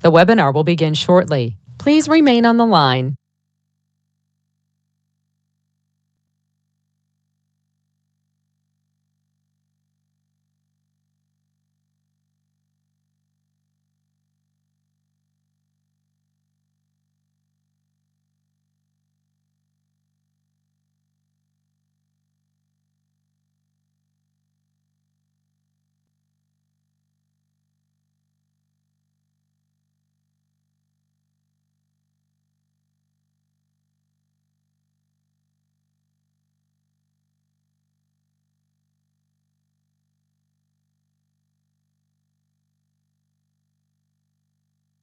The webinar will begin shortly. Please remain on the line.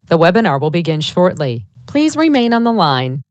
The webinar will begin shortly. Please remain on the line.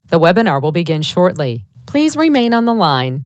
The webinar will begin shortly. Please remain on the line.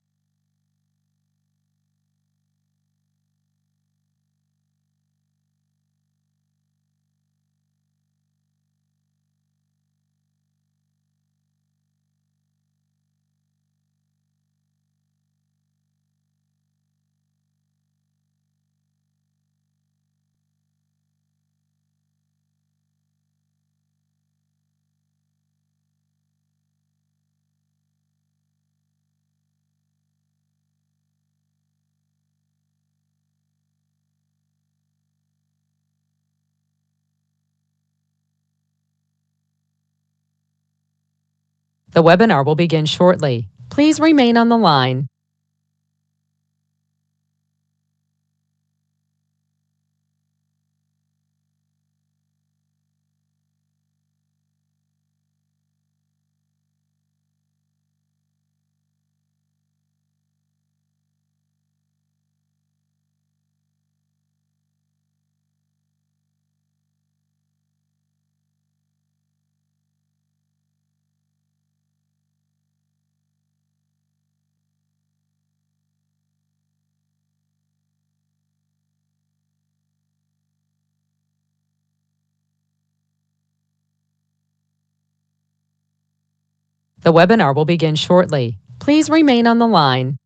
The webinar will begin shortly. Please remain on the line. The webinar will begin shortly. Please remain on the line.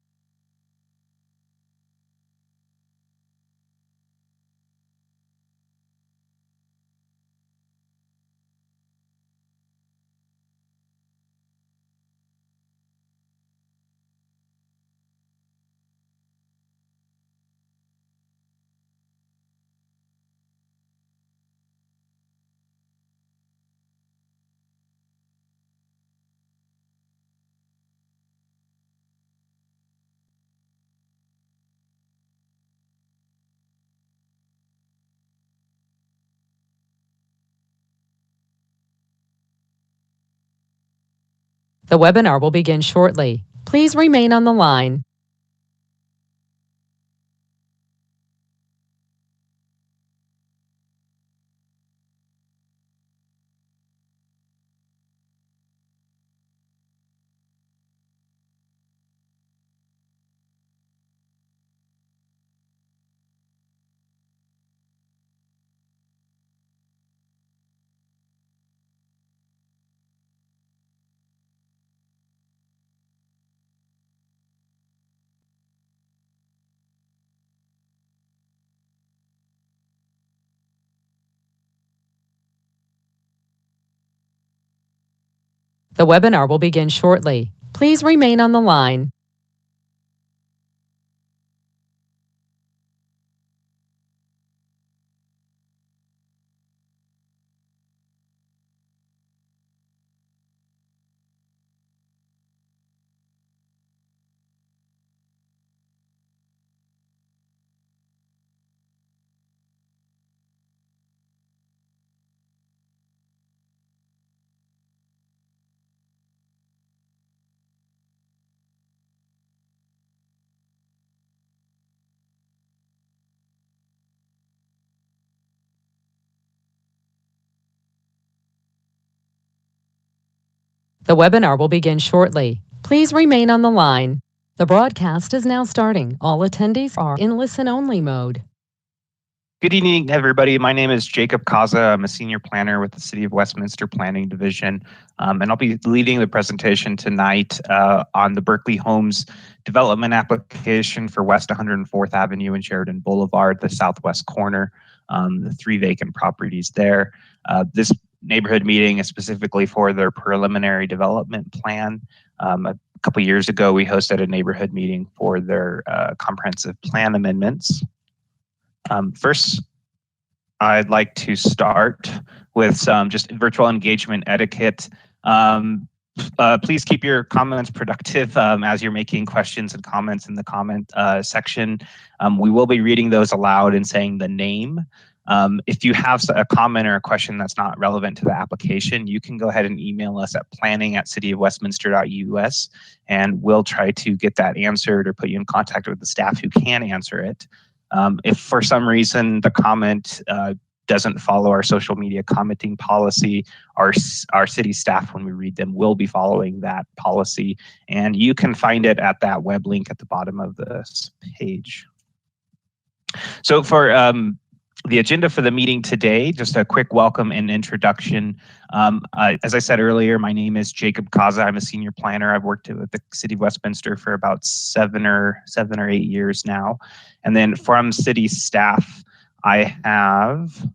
The webinar will begin shortly. Please remain on the line. The webinar will begin shortly. Please remain on the line. The webinar will begin shortly. Please remain on the line. The broadcast is now starting. All attendees are in listen-only mode. Good evening, everybody. My name is Jacob Kaza. I'm a senior planner with the City of Westminster Planning Division, and I'll be leading the presentation tonight on the Berkeley Homes development application for West 104th Avenue and Sheridan Boulevard, the southwest corner, the 3 vacant properties there. This neighborhood meeting is specifically for their preliminary development plan. A couple years ago, we hosted a neighborhood meeting for their comprehensive plan amendments. First, I'd like to start with some just virtual engagement etiquette. Please keep your comments productive as you're making questions and comments in the comment section. We will be reading those aloud and saying the name. If you have a comment or a question that's not relevant to the application, you can go ahead and email us at planning@citywestminster.us, and we'll try to get that answered or put you in contact with the staff who can answer it. If for some reason the comment doesn't follow our social media commenting policy, our city staff, when we read them, will be following that policy, and you can find it at that web link at the bottom of this page. So for the agenda for the meeting today, just a quick welcome and introduction. As I said earlier, my name is Jacob Kaza. I'm a senior planner. I've worked with the City of Westminster for about seven or 8 years now. And then from city staff, I have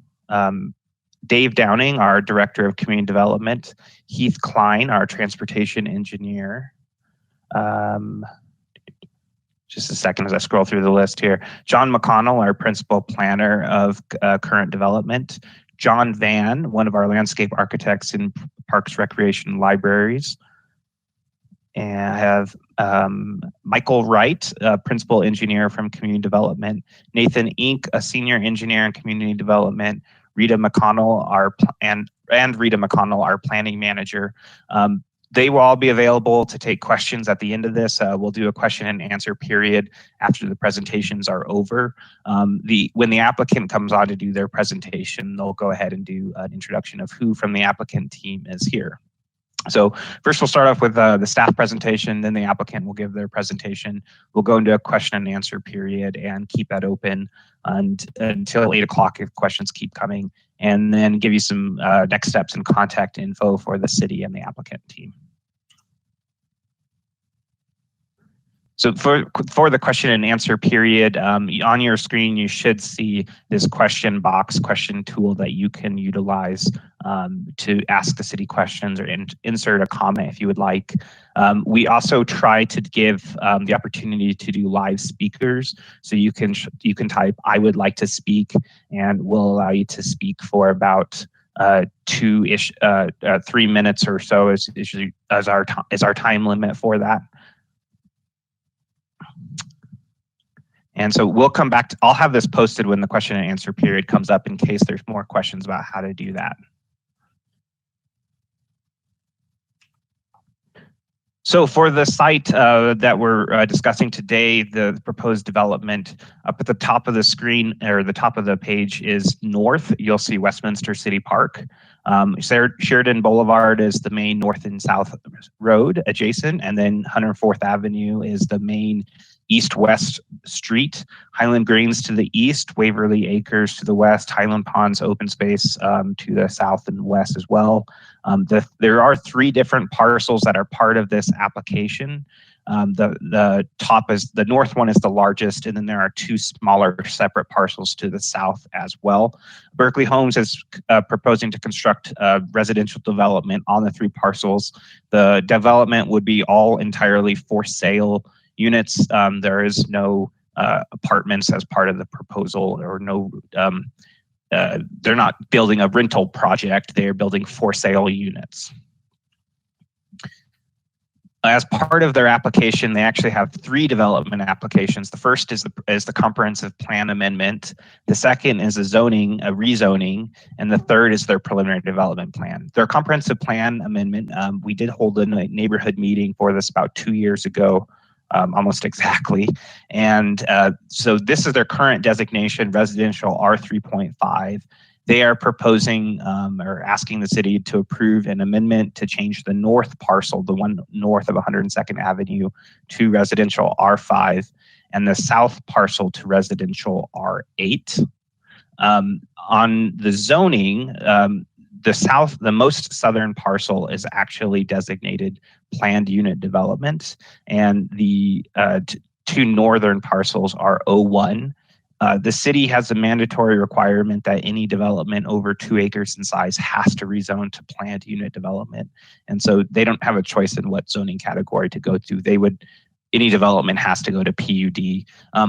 Dave Downing, our Director of Community Development, Heath Klein, our Transportation Engineer. Just a second as I scroll through the list here. John McConnell, our Principal Planner of Current Development. John Van, one of our landscape architects in Parks, Recreation, Libraries. And I have Michael Wright, Principal Engineer from Community Development. Nathan Ink, a Senior Engineer in Community Development. Rita McConnell, Rita McConnell, our Planning Manager. They will all be available to take questions at the end of this. We'll do a question and answer period after the presentations are over. When the applicant comes on to do their presentation, they'll go ahead and do an introduction of who from the applicant team is here. So first we'll start off with the staff presentation, then the applicant will give their presentation. We'll go into a question and answer period and keep that open until 8 o'clock if questions keep coming, and then give you some next steps and contact info for the city and the applicant team. So for the question and answer period, on your screen, you should see this question box, question tool that you can utilize to ask the city questions or insert a comment if you would like. We also try to give the opportunity to do live speakers. So you can type, "I would like to speak," and we'll allow you to speak for about 3 minutes or so is our time limit for that. And so we'll come back I'll have this posted when the question and answer period comes up in case there's more questions about how to do that. So for the site that we're discussing today, the proposed development, up at the top of the screen or the top of the page is north. You'll see Westminster City Park. Sheridan Boulevard is the main north and south road adjacent, and then 104th Avenue is the main east-west street. Highland Greens to the east, Waverly Acres to the west, Highland Ponds open space to the south and west as well. There are 3 different parcels that are part of this application. The north one is the largest, and then there are 2 smaller separate parcels to the south as well. Berkeley Homes is proposing to construct residential development on the 3 parcels. The development would be all entirely for sale units. There is no apartments as part of the proposal, or no. They're not building a rental project. They are building for sale units. As part of their application, they actually have 3 development applications. The first is the comprehensive plan amendment. The second is a rezoning, and the third is their preliminary development plan. Their comprehensive plan amendment, we did hold a neighborhood meeting for this about 2 years ago. Almost exactly. And so this is their current designation, residential R3.5. They are proposing or asking the city to approve an amendment to change the north parcel, the one north of 102nd Avenue, to residential R5, and the south parcel to residential R8. On the zoning, the most southern parcel is actually designated planned unit development, and the two northern parcels are O1. The city has a mandatory requirement that any development over 2 acres in size has to rezone to planned unit development. And so they don't have a choice in what zoning category to go to. Any development has to go to PUD.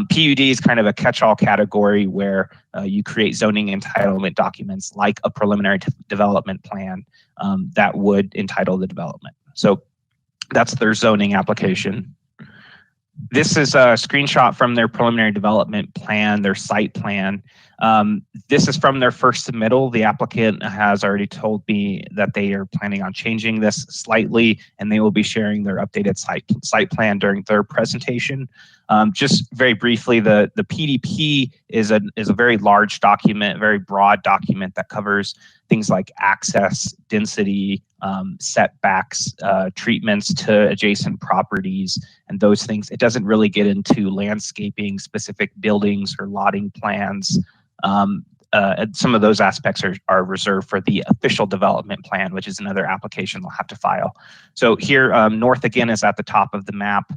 PUD is kind of a catch-all category where you create zoning entitlement documents like a preliminary development plan that would entitle the development. So that's their zoning application. This is a screenshot from their preliminary development plan, their site plan. This is from their first submittal. The applicant has already told me that they are planning on changing this slightly, and they will be sharing their updated site plan during their presentation. Just very briefly, the PDP is a very large document, very broad document that covers things like access, density, setbacks, treatments to adjacent properties, and those things. It doesn't really get into landscaping, specific buildings or lotting plans. Some of those aspects are reserved for the official development plan, which is another application they'll have to file. So here, north again is at the top of the map.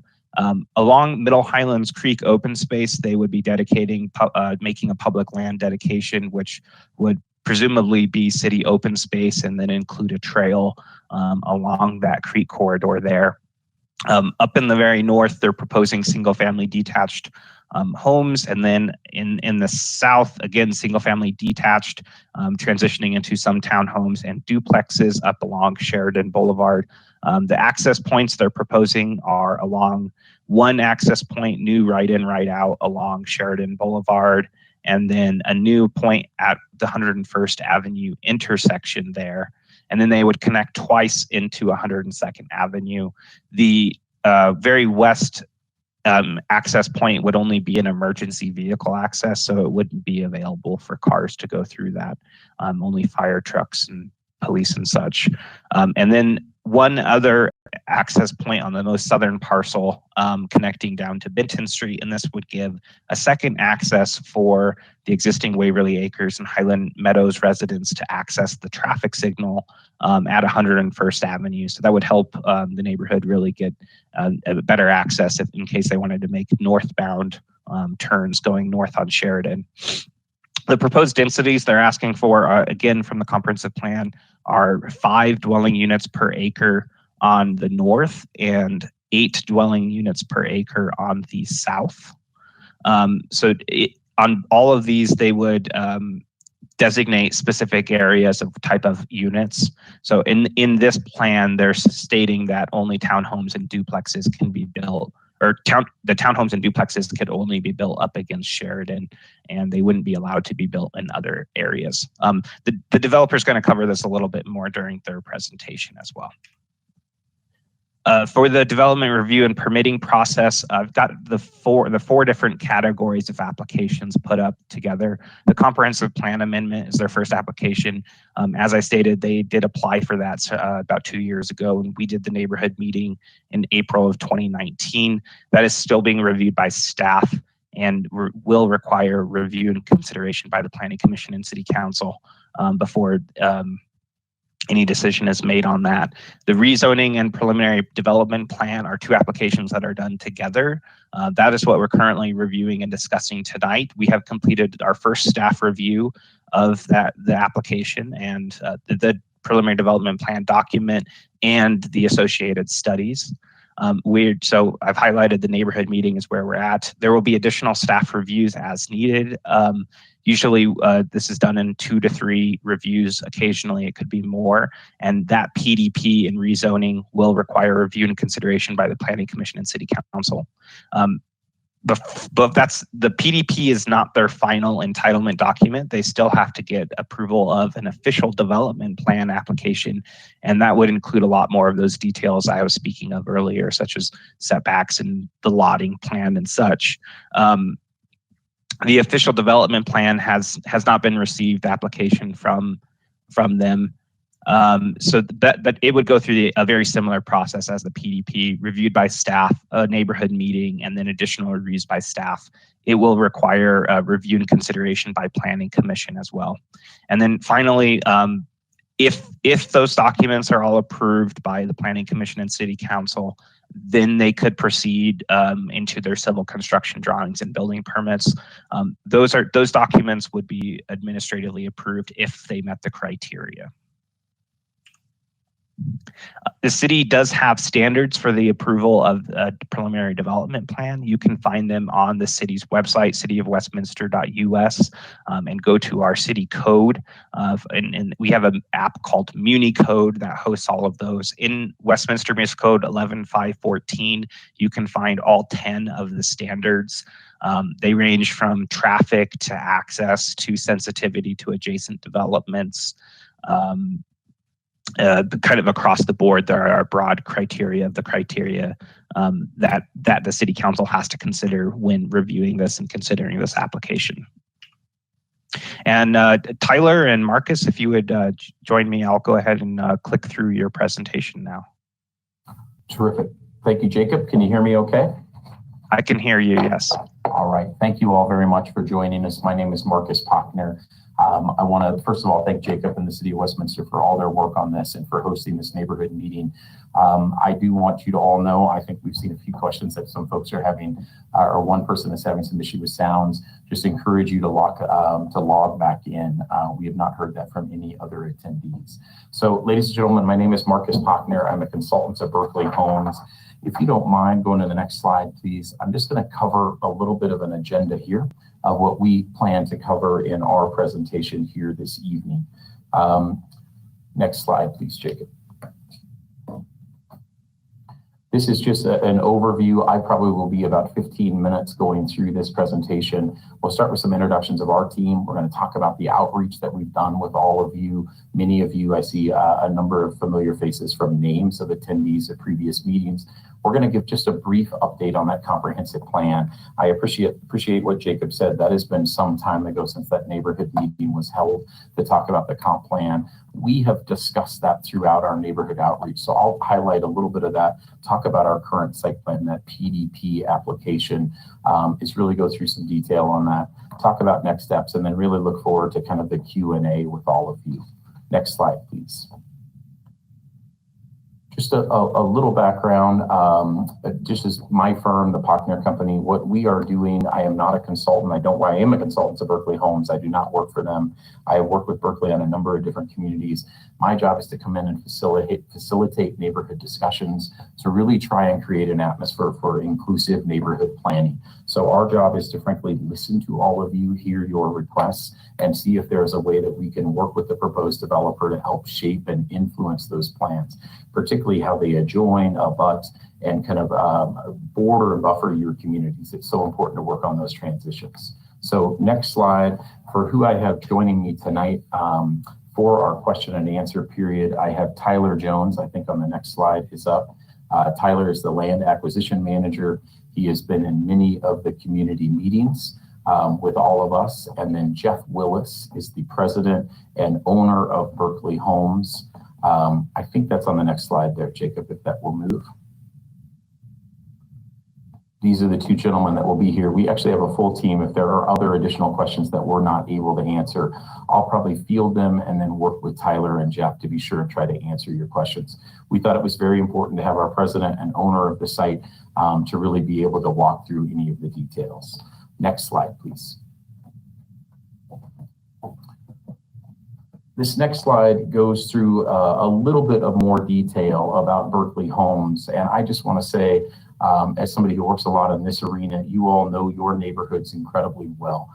Along Middle Highlands Creek open space, they would be dedicating, making a public land dedication, which would presumably be city open space and then include a trail along that creek corridor there. Up in the very north, they're proposing single-family detached homes, and then in the south, again, single-family detached, transitioning into some townhomes and duplexes up along Sheridan Boulevard. The access points they're proposing are along one access point, new right-in, right-out along Sheridan Boulevard, and then a new point at the 101st Avenue intersection there. And then they would connect twice into 102nd Avenue. The very west access point would only be an emergency vehicle access, so it wouldn't be available for cars to go through that, only fire trucks and police and such. And then one other access point on the most southern parcel connecting down to Benton Street, and this would give a second access for the existing Waverly Acres and Highland Meadows residents to access the traffic signal at 101st Avenue. So that would help the neighborhood really get a better access in case they wanted to make northbound turns going north on Sheridan. The proposed densities they're asking for, again, from the comprehensive plan, are 5 dwelling units per acre on the north and 8 dwelling units per acre on the south. On all of these, they would designate specific areas of type of units. So in this plan, they're stating that only townhomes and duplexes can be built, or the townhomes and duplexes could only be built up against Sheridan, and they wouldn't be allowed to be built in other areas. The developer is going to cover this a little bit more during their presentation as well. For the development review and permitting process, I've got the four different categories of applications put up together. The comprehensive plan amendment is their first application. As I stated, they did apply for that about 2 years ago, and we did the neighborhood meeting in April of 2019. That is still being reviewed by staff and will require review and consideration by the Planning Commission and City Council before any decision is made on that. The rezoning and preliminary development plan are 2 applications that are done together. That is what we're currently reviewing and discussing tonight. We have completed our first staff review of the application and the preliminary development plan document and the associated studies. So I've highlighted the neighborhood meeting is where we're at. There will be additional staff reviews as needed. Usually this is done in 2 to 3 reviews. Occasionally it could be more. And that PDP and rezoning will require review and consideration by the Planning Commission and City Council. But the PDP is not their final entitlement document. They still have to get approval of an official development plan application, and that would include a lot more of those details I was speaking of earlier, such as setbacks and the lotting plan and such. The official development plan has not been received application from them. But it would go through a very similar process as the PDP, reviewed by staff, a neighborhood meeting, and then additional reviews by staff. It will require review and consideration by Planning Commission as well. And then finally, if those documents are all approved by the Planning Commission and City Council, then they could proceed into their civil construction drawings and building permits. Those documents would be administratively approved if they met the criteria. The city does have standards for the approval of a preliminary development plan. You can find them on the city's website, cityofwestminster.us, and go to our city code. And we have an app called Muni Code that hosts all of those. In Westminster Municipal Code 11514, you can find all 10 of the standards. They range from traffic to access to sensitivity to adjacent developments. Kind of across the board, there are broad criteria that the City Council has to consider when reviewing this and considering this application. And Tyler and Marcus, if you would join me, I'll go ahead and click through your presentation now. Terrific. Thank you, Jacob. Can you hear me okay? I can hear you, yes. All right. Thank you all very much for joining us. My name is Marcus Pochner. I want to, first of all, thank Jacob and the City of Westminster for all their work on this and for hosting this neighborhood meeting. I do want you to all know, I think we've seen a few questions that some folks are having, or one person is having some issue with sounds. Just encourage you to log back in. We have not heard that from any other attendees. So, ladies and gentlemen, my name is Marcus Pochner. I'm a consultant at Berkeley Homes. If you don't mind going to the next slide, please. I'm just going to cover a little bit of an agenda here of what we plan to cover in our presentation here this evening. Next slide, please, Jacob. This is just an overview. I probably will be about 15 minutes going through this presentation. We'll start with some introductions of our team. We're going to talk about the outreach that we've done with all of you. Many of you, I see a number of familiar faces from names of attendees at previous meetings. We're going to give just a brief update on that comprehensive plan. I appreciate what Jacob said. That has been some time ago since that neighborhood meeting was held to talk about the comp plan. We have discussed that throughout our neighborhood outreach. So I'll highlight a little bit of that, talk about our current site plan, that PDP application, is really go through some detail on that, talk about next steps, and then really look forward to kind of the Q&A with all of you. Next slide, please. Just a little background, just as my firm, the Pochner Company, what we are doing, I am not a consultant. I am a consultant to Berkeley Homes. I do not work for them. I work with Berkeley on a number of different communities. My job is to come in and facilitate neighborhood discussions to really try and create an atmosphere for inclusive neighborhood planning. So our job is to frankly listen to all of you, hear your requests, and see if there's a way that we can work with the proposed developer to help shape and influence those plans, particularly how they adjoin, abut, and kind of border and buffer your communities. It's so important to work on those transitions. So next slide, for who I have joining me tonight for our question and answer period, I have Tyler Jones. I think on the next slide is up. Tyler is the land acquisition manager. He has been in many of the community meetings with all of us. And then Jeff Willis is the president and owner of Berkeley Homes. I think that's on the next slide there, Jacob, if that will move. These are the two gentlemen that will be here. We actually have a full team. If there are other additional questions that we're not able to answer, I'll probably field them and then work with Tyler and Jeff to be sure and try to answer your questions. We thought it was very important to have our president and owner of the site to really be able to walk through any of the details. Next slide, please. This next slide goes through a little bit of more detail about Berkeley Homes. And I just want to say, as somebody who works a lot in this arena, you all know your neighborhoods incredibly well.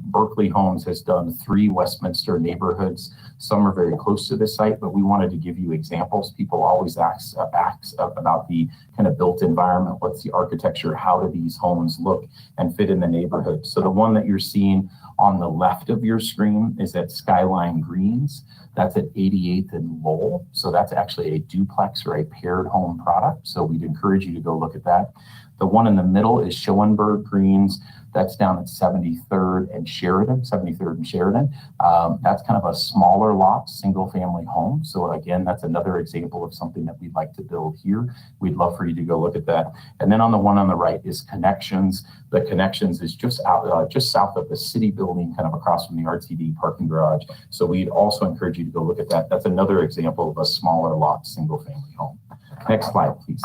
Berkeley Homes has done 3 Westminster neighborhoods. Some are very close to this site, but we wanted to give you examples. People always ask about the kind of built environment. What's the architecture? How do these homes look and fit in the neighborhood? So the one that you're seeing on the left of your screen is at Skyline Greens. That's at 88th and Lowell. So that's actually a duplex or a paired home product. So we'd encourage you to go look at that. The one in the middle is Schoenberg Greens. That's down at 73rd and Sheridan, 73rd and Sheridan. That's kind of a smaller lot, single family home. So again, that's another example of something that we'd like to build here. We'd love for you to go look at that. And then on the one on the right is Connections. The Connections is just out, just south of the city building, kind of across from the RTD parking garage. So we'd also encourage you to go look at that. That's another example of a smaller lot, single family home. Next slide, please.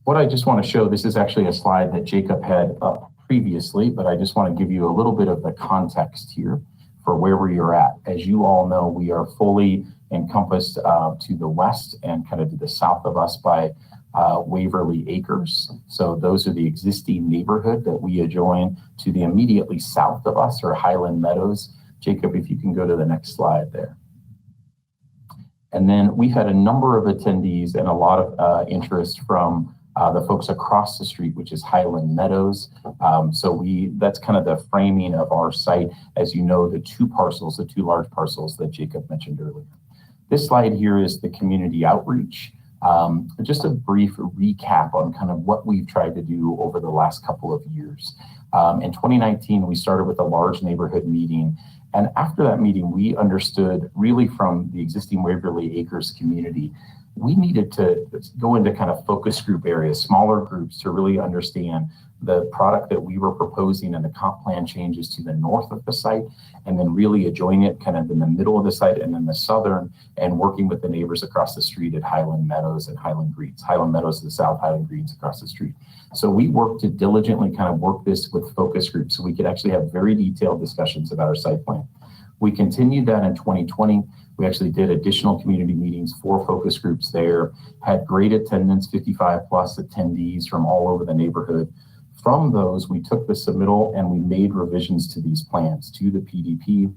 What I just want to show, this is actually a slide that Jacob had up previously, but I just want to give you a little bit of the context here for where we are at. As you all know, we are fully encompassed to the west and kind of to the south of us by Waverly Acres. So those are the existing neighborhood that we adjoin. To the immediately south of us are Highland Meadows. Jacob, if you can go to the next slide there. And then we've had a number of attendees and a lot of interest from the folks across the street, which is Highland Meadows. That's kind of the framing of our site. As you know, the two large parcels that Jacob mentioned earlier. This slide here is the community outreach. Just a brief recap on kind of what we've tried to do over the last couple of years. In 2019, we started with a large neighborhood meeting. And after that meeting, we understood really from the existing Waverly Acres community, we needed to go into kind of focus group areas, smaller groups, to really understand the product that we were proposing and the comp plan changes to the north of the site, and then really adjoining it kind of in the middle of the site and then the southern, and working with the neighbors across the street at Highland Meadows and Highland Greens. Highland Meadows to the south, Highland Greens across the street. So we worked to diligently kind of work this with focus groups so we could actually have very detailed discussions about our site plan. We continued that in 2020. We actually did additional community meetings, 4 focus groups there, had great attendance, 55 plus attendees from all over the neighborhood. From those, we took the submittal and we made revisions to these plans, to the PDP,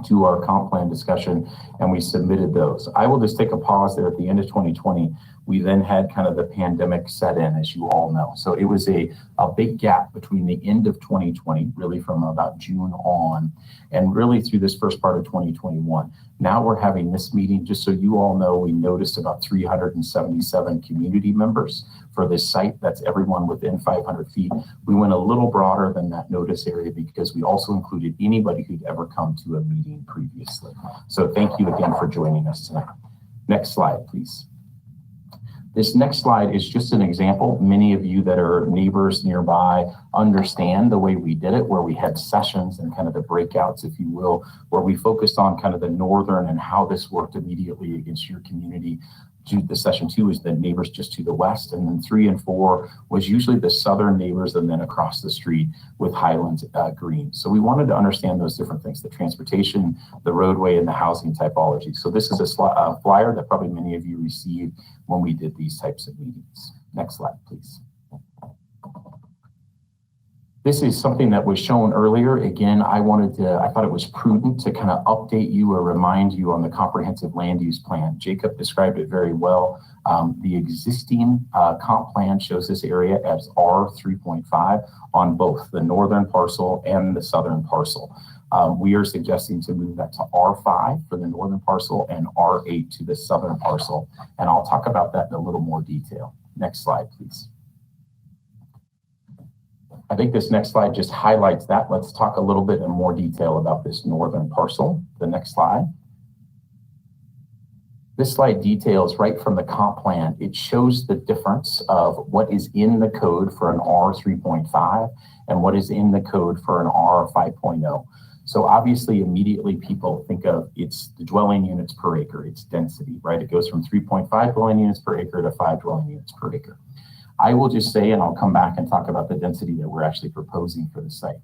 to our comp plan discussion, and we submitted those. I will just take a pause there. At the end of 2020, we then had kind of the pandemic set in, as you all know. So it was a big gap between the end of 2020, really from about June on, and really through this first part of 2021. Now we're having this meeting, just so you all know, we noticed about 377 community members for this site. That's everyone within 500 feet. We went a little broader than that notice area because we also included anybody who'd ever come to a meeting previously. So thank you again for joining us tonight. Next slide, please. This next slide is just an example. Many of you that are neighbors nearby understand the way we did it, where we had sessions and kind of the breakouts, if you will, where we focused on kind of the northern and how this worked immediately against your community. The session 2 is the neighbors just to the west, and then 3 and 4 was usually the southern neighbors and then across the street with Highland Green. So we wanted to understand those different things, the transportation, the roadway, and the housing typology. So this is a flyer that probably many of you received when we did these types of meetings. Next slide, please. This is something that was shown earlier. Again, I thought it was prudent to kind of update you or remind you on the comprehensive land use plan. Jacob described it very well. The existing comp plan shows this area as R3.5 on both the northern parcel and the southern parcel. We are suggesting to move that to R5 for the northern parcel and R8 to the southern parcel. And I'll talk about that in a little more detail. Next slide, please. I think this next slide just highlights that. Let's talk a little bit in more detail about this northern parcel. The next slide. This slide details right from the comp plan. It shows the difference of what is in the code for an R3.5 and what is in the code for an R5.0. So obviously, immediately people think of it's the dwelling units per acre, it's density, right? It goes from 3.5 dwelling units per acre to 5 dwelling units per acre. I will just say, and I'll come back and talk about the density that we're actually proposing for the site.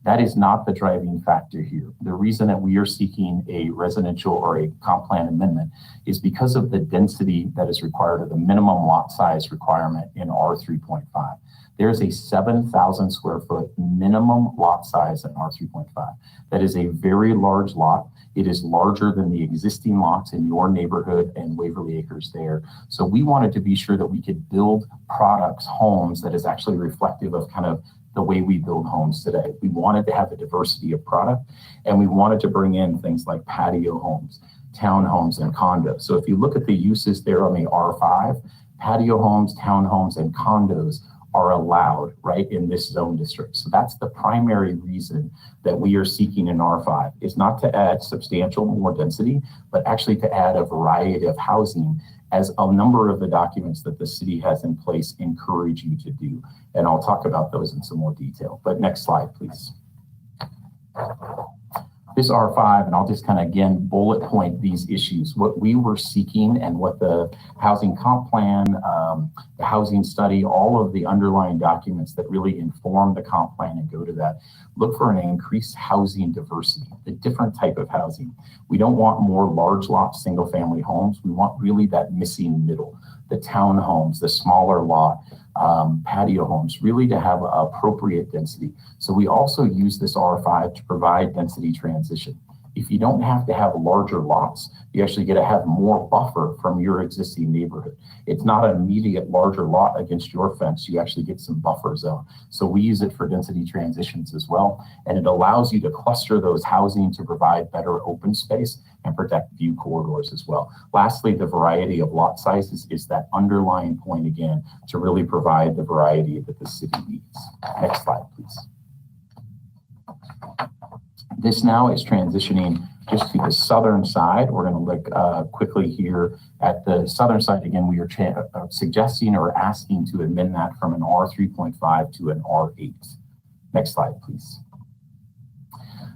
That is not the driving factor here. The reason that we are seeking a residential or a comp plan amendment is because of the density that is required, or the minimum lot size requirement in R3.5. There's a 7,000 square foot minimum lot size in R3.5. That is a very large lot. It is larger than the existing lots in your neighborhood and Waverly Acres there. So we wanted to be sure that we could build products, homes, that is actually reflective of kind of the way we build homes today. We wanted to have a diversity of product, and we wanted to bring in things like patio homes, townhomes, and condos. So if you look at the uses there on the R5, patio homes, townhomes, and condos are allowed, right, in this zone district. So that's the primary reason that we are seeking an R5, is not to add substantial more density, but actually to add a variety of housing, as a number of the documents that the city has in place encourage you to do. And I'll talk about those in some more detail. But next slide, please. This R5, and I'll just kind of again bullet point these issues, what we were seeking and what the housing comp plan, the housing study, all of the underlying documents that really inform the comp plan and go to that, look for an increased housing diversity, the different type of housing. We don't want more large lot single family homes. We want really that missing middle, the townhomes, the smaller lot, patio homes, really to have appropriate density. So we also use this R5 to provide density transition. If you don't have to have larger lots, you actually get to have more buffer from your existing neighborhood. It's not an immediate larger lot against your fence. You actually get some buffer zone. So we use it for density transitions as well. And it allows you to cluster those housing to provide better open space and protect view corridors as well. Lastly, the variety of lot sizes is that underlying point again to really provide the variety that the city needs. Next slide, please. This now is transitioning just to the southern side. We're going to look quickly here at the southern side. Again, we are suggesting or asking to amend that from an R3.5 to an R8. Next slide, please.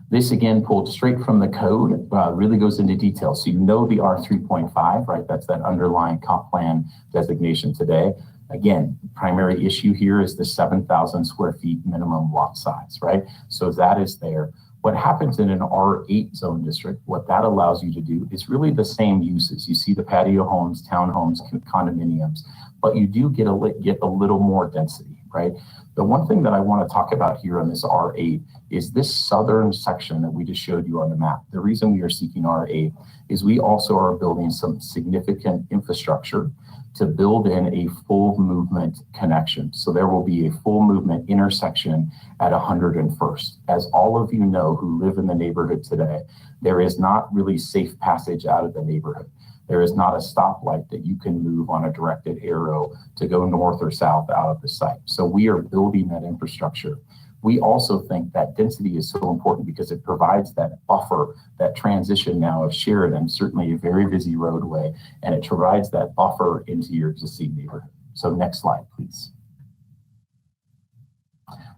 This again pulled straight from the code, really goes into detail. So you know the R3.5, right? That's that underlying comp plan designation today. Again, primary issue here is the 7,000 square feet minimum lot size, right? So that is there. What happens in an R8 zone district, what that allows you to do is really the same uses. You see the patio homes, townhomes, condominiums, but you do get a little more density, right? The one thing that I want to talk about here on this R8 is this southern section that we just showed you on the map. The reason we are seeking R8 is we also are building some significant infrastructure to build in a full movement connection. So there will be a full movement intersection at 101st. As all of you know who live in the neighborhood today, there is not really safe passage out of the neighborhood. There is not a stoplight that you can move on a directed arrow to go north or south out of the site. So we are building that infrastructure. We also think that density is so important because it provides that buffer, that transition now of Sheridan, certainly a very busy roadway, and it provides that buffer into your existing neighborhood. So next slide, please.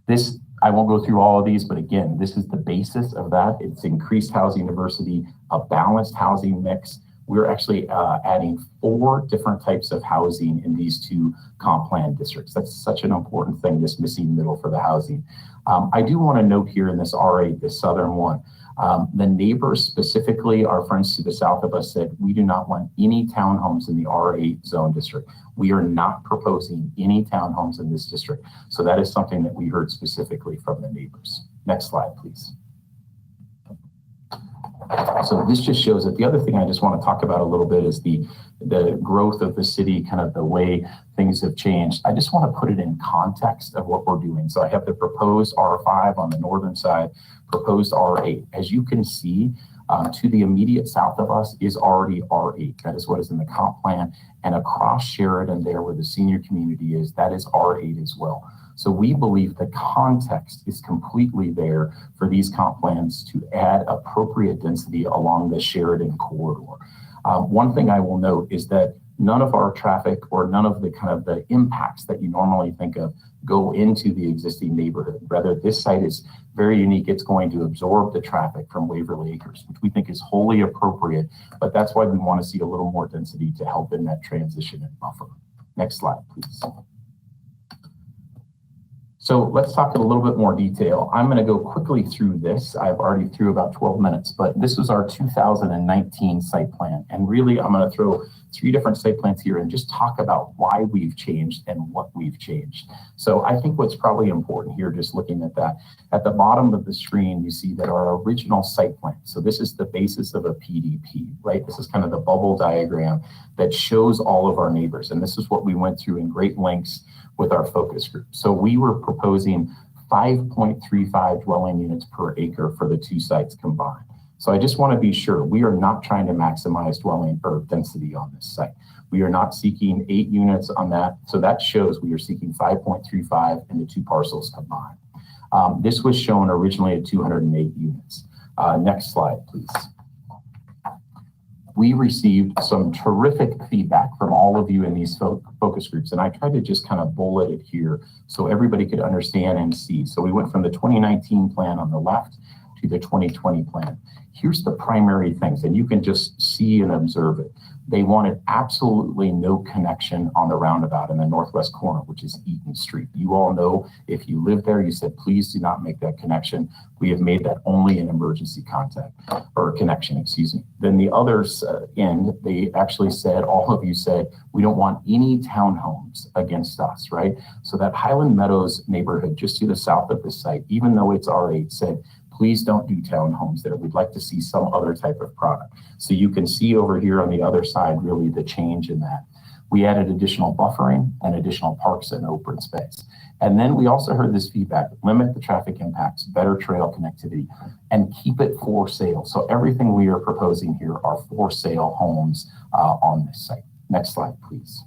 This, I won't go through all of these, but again, this is the basis of that. It's increased housing diversity, a balanced housing mix. We're actually adding 4 different types of housing in these 2 comp plan districts. That's such an important thing, this missing middle for the housing. I do want to note here in this R8, the southern one, the neighbors, specifically our friends to the south of us, said we do not want any townhomes in the R8 zone district. We are not proposing any townhomes in this district. So that is something that we heard specifically from the neighbors. Next slide, please. So this just shows that the other thing I just want to talk about a little bit is the growth of the city, kind of the way things have changed. I just want to put it in context of what we're doing. So I have the proposed R5 on the northern side, proposed R8. As you can see, to the immediate south of us is already R8. That is what is in the comp plan. And across Sheridan there where the senior community is, that is R8 as well. So we believe the context is completely there for these comp plans to add appropriate density along the Sheridan corridor. One thing I will note is that none of our traffic or none of the kind of the impacts that you normally think of go into the existing neighborhood. Rather, this site is very unique. It's going to absorb the traffic from Waverly Acres, which we think is wholly appropriate, but that's why we want to see a little more density to help in that transition and buffer. Next slide, please. So let's talk in a little bit more detail. I'm going to go quickly through this. I've already through about 12 minutes, but this was our 2019 site plan. And really, I'm going to throw 3 different site plans here and just talk about why we've changed and what we've changed. So I think what's probably important here, just looking at that, at the bottom of the screen, you see that our original site plan. So this is the basis of a PDP, right? This is kind of the bubble diagram that shows all of our neighbors. And this is what we went through in great lengths with our focus group. So we were proposing 5.35 dwelling units per acre for the 2 sites combined. So I just want to be sure we are not trying to maximize dwelling or density on this site. We are not seeking 8 units on that. So that shows we are seeking 5.35 in the 2 parcels combined. This was shown originally at 208 units. Next slide, please. We received some terrific feedback from all of you in these focus groups, and I tried to just kind of bullet it here so everybody could understand and see. So we went from the 2019 plan on the left to the 2020 plan. Here's the primary things, and you can just see and observe it. They wanted absolutely no connection on the roundabout in the northwest corner, which is Eaton Street. You all know if you live there, you said, please do not make that connection. We have made that only an emergency contact or connection, excuse me. Then the other end, they actually said, all of you said, we don't want any townhomes against us, right? So that Highland Meadows neighborhood just to the south of the site, even though it's R8, said, please don't do townhomes there. We'd like to see some other type of product. So you can see over here on the other side, really the change in that. We added additional buffering and additional parks and open space. And then we also heard this feedback, limit the traffic impacts, better trail connectivity, and keep it for sale. So everything we are proposing here are for sale homes on this site. Next slide, please.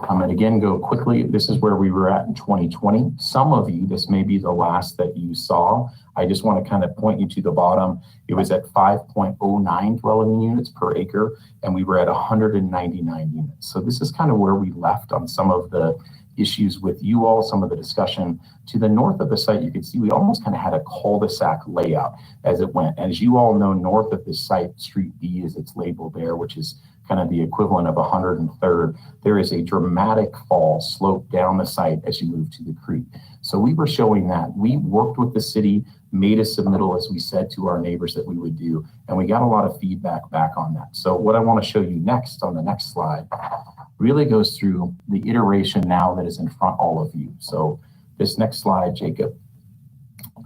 I'm going to again go quickly. This is where we were at in 2020. Some of you, this may be the last that you saw. I just want to kind of point you to the bottom. It was at 5.09 dwelling units per acre, and we were at 199 units. So this is kind of where we left on some of the issues with you all, some of the discussion. To the north of the site, you can see we almost kind of had a cul-de-sac layout as it went. As you all know, north of this site, Street B as it's labeled there, which is kind of the equivalent of 103rd, there is a dramatic fall slope down the site as you move to the creek. So we were showing that. We worked with the city, made a submittal, as we said to our neighbors that we would do, and we got a lot of feedback back on that. So what I want to show you next on the next slide really goes through the iteration now that is in front of all of you. So this next slide, Jacob,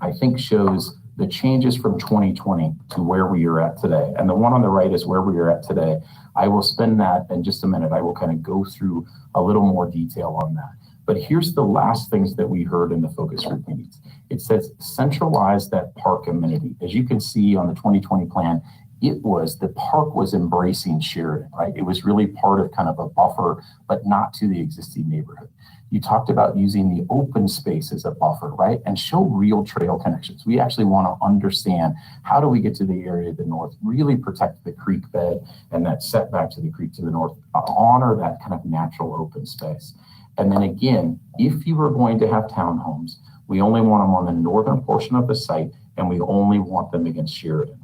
I think shows the changes from 2020 to where we are at today. And the one on the right is where we are at today. I will spend that in just a minute. I will kind of go through a little more detail on that. But here's the last things that we heard in the focus group meetings. It says centralize that park amenity. As you can see on the 2020 plan, the park was embracing Sheridan, right? It was really part of kind of a buffer, but not to the existing neighborhood. You talked about using the open space as a buffer, right? And show real trail connections. We actually want to understand how do we get to the area to the north, really protect the creek bed and that setback to the creek to the north, honor that kind of natural open space. And then again, if you were going to have townhomes, we only want them on the northern portion of the site and we only want them against Sheridan.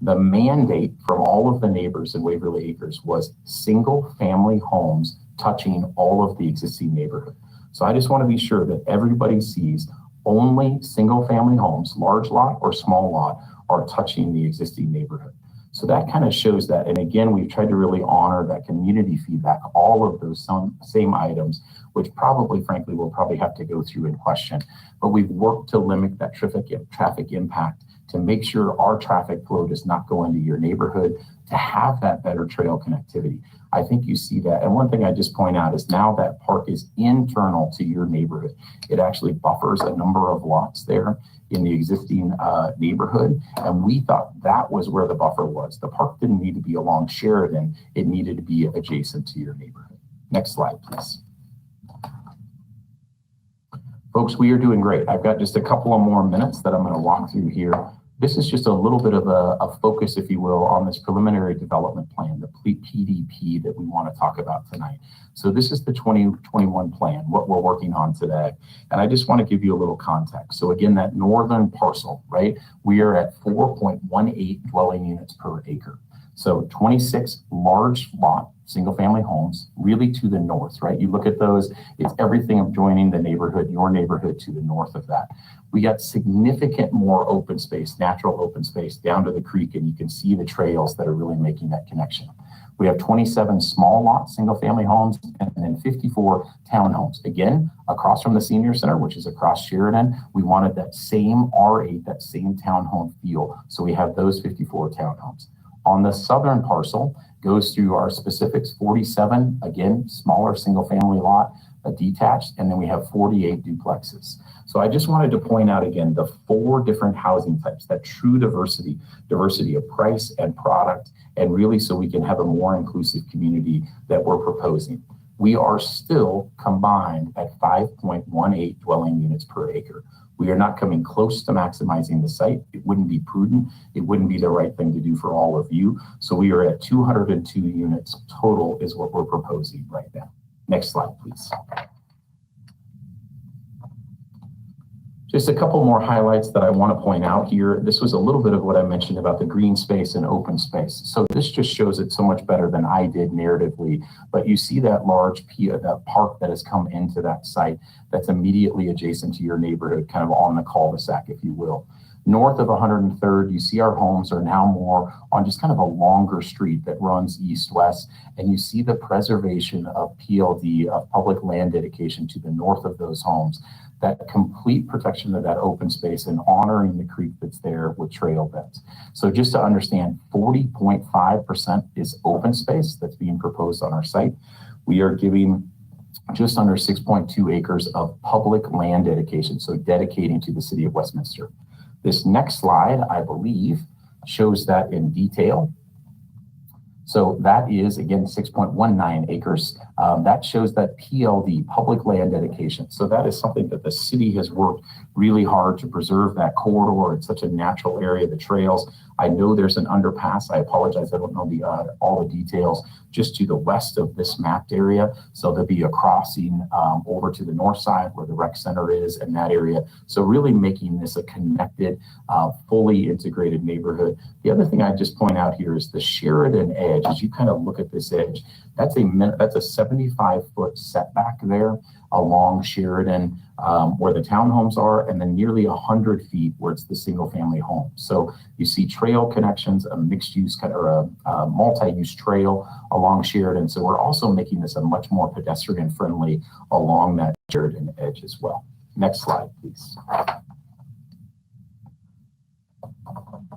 The mandate from all of the neighbors in Waverly Acres was single family homes touching all of the existing neighborhood. So I just want to be sure that everybody sees only single family homes, large lot or small lot, are touching the existing neighborhood. So that kind of shows that. And again, we've tried to really honor that community feedback, all of those same items, which probably, frankly, we'll probably have to go through and question. But we've worked to limit that traffic impact to make sure our traffic flow does not go into your neighborhood, to have that better trail connectivity. I think you see that. And one thing I just point out is now that park is internal to your neighborhood. It actually buffers a number of lots there in the existing neighborhood. And we thought that was where the buffer was. The park didn't need to be along Sheridan. It needed to be adjacent to your neighborhood. Next slide, please. Folks, we are doing great. I've got just a couple of more minutes that I'm going to walk through here. This is just a little bit of a focus, if you will, on this preliminary development plan, the PDP that we want to talk about tonight. So this is the 2021 plan, what we're working on today. And I just want to give you a little context. So again, that northern parcel, right? We are at 4.18 dwelling units per acre. So 26 large lot, single family homes, really to the north, right? You look at those, it's everything of joining the neighborhood, your neighborhood to the north of that. We got significant more open space, natural open space down to the creek, and you can see the trails that are really making that connection. We have 27 small lot, single family homes, and then 54 townhomes. Again, across from the senior center, which is across Sheridan, we wanted that same R8, that same townhome feel. So we have those 54 townhomes. On the southern parcel, goes through our specifics, 47, again, smaller single family lot, detached, and then we have 48 duplexes. So I just wanted to point out again the 4 different housing types, that true diversity of price and product, and really so we can have a more inclusive community that we're proposing. We are still combined at 5.18 dwelling units per acre. We are not coming close to maximizing the site. It wouldn't be prudent. It wouldn't be the right thing to do for all of you. So we are at 202 units total is what we're proposing right now. Next slide, please. Just a couple more highlights that I want to point out here. This was a little bit of what I mentioned about the green space and open space. So this just shows it so much better than I did narratively. But you see that large that park that has come into that site that's immediately adjacent to your neighborhood, kind of on the cul-de-sac, if you will. North of 103rd, you see our homes are now more on just kind of a longer street that runs east-west, and you see the preservation of PLD, of public land dedication to the north of those homes, that complete protection of that open space and honoring the creek that's there with trail beds. So just to understand, 40.5% is open space that's being proposed on our site. We are giving just under 6.2 acres of public land dedication, so dedicating to the city of Westminster. This next slide, I believe, shows that in detail. So that is, again, 6.19 acres. That shows that PLD, public land dedication. So that is something that the city has worked really hard to preserve that corridor. It's such a natural area, the trails. I know there's an underpass. I apologize, I don't know all the details, just to the west of this mapped area. So there'll be a crossing over to the north side where the rec center is in that area. So really making this a connected, fully integrated neighborhood. The other thing I just point out here is the Sheraton Edge. As you kind of look at this edge, that's a 75-foot setback there along Sheridan, where the townhomes are, and then nearly 100 feet where it's the single-family home. So you see trail connections, a mixed-use or a multi-use trail along Sheridan. So we're also making this a much more pedestrian-friendly along that Sheridan Edge as well. Next slide, please.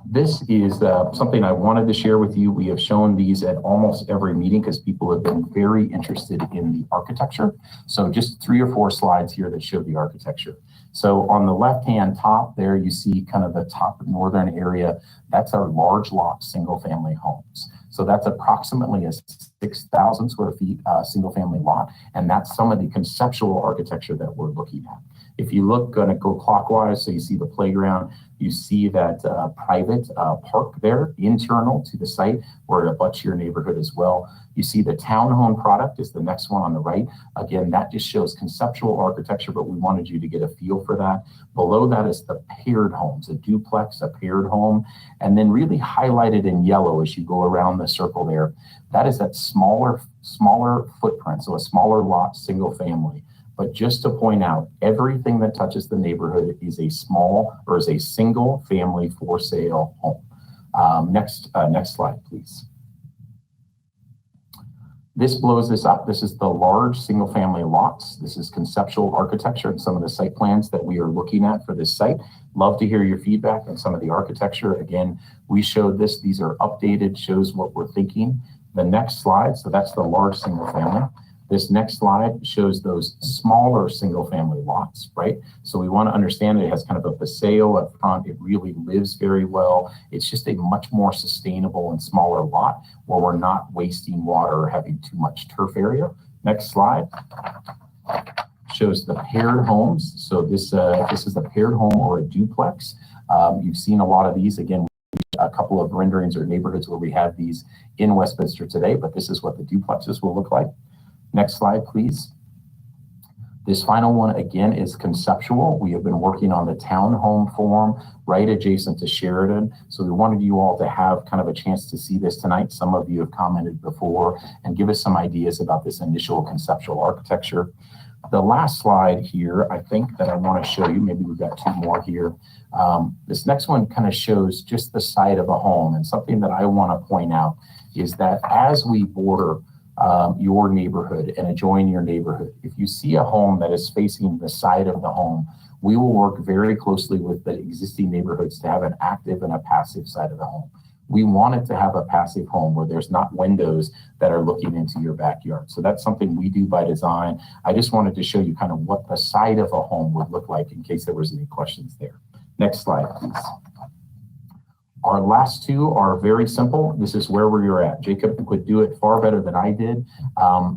This is something I wanted to share with you. We have shown these at almost every meeting because people have been very interested in the architecture. So just 3 or 4 slides here that show the architecture. So on the left-hand top there, you see kind of the top northern area. That's our large lot single-family homes. So that's approximately a 6,000 square feet single family lot. And that's some of the conceptual architecture that we're looking at. If you look, gonna go clockwise, so you see the playground, you see that private park there, internal to the site, where it abuts your neighborhood as well. You see the townhome product is the next one on the right. Again, that just shows conceptual architecture, but we wanted you to get a feel for that. Below that is the paired homes, a duplex, a paired home, and then really highlighted in yellow as you go around the circle there. That is that smaller footprint, so a smaller lot, single family. But just to point out, everything that touches the neighborhood is a single family for sale home. Next slide, please. This blows this up. This is the large single family lots. This is conceptual architecture and some of the site plans that we are looking at for this site. Love to hear your feedback on some of the architecture. Again, we showed this. These are updated, shows what we're thinking. The next slide, so that's the large single family. This next slide shows those smaller single family lots, right? So we want to understand that it has kind of a paseo up front. It really lives very well. It's just a much more sustainable and smaller lot where we're not wasting water or having too much turf area. Next slide shows the paired homes. So this is a paired home or a duplex. You've seen a lot of these. Again, a couple of renderings or neighborhoods where we have these in Westminster today, but this is what the duplexes will look like. Next slide, please. This final one, again, is conceptual. We have been working on the townhome form right adjacent to Sheridan. So we wanted you all to have kind of a chance to see this tonight. Some of you have commented before and give us some ideas about this initial conceptual architecture. The last slide here, I think that I want to show you, maybe we've got 2 more here. This next one kind of shows just the side of a home, and something that I want to point out is that as we border your neighborhood and adjoin your neighborhood, if you see a home that is facing the side of the home, we will work very closely with the existing neighborhoods to have an active and a passive side of the home. We want it to have a passive home where there's not windows that are looking into your backyard. So that's something we do by design. I just wanted to show you kind of what the side of a home would look like in case there was any questions there. Next slide, please. Our last two are very simple. This is where we're at. Jacob would do it far better than I did.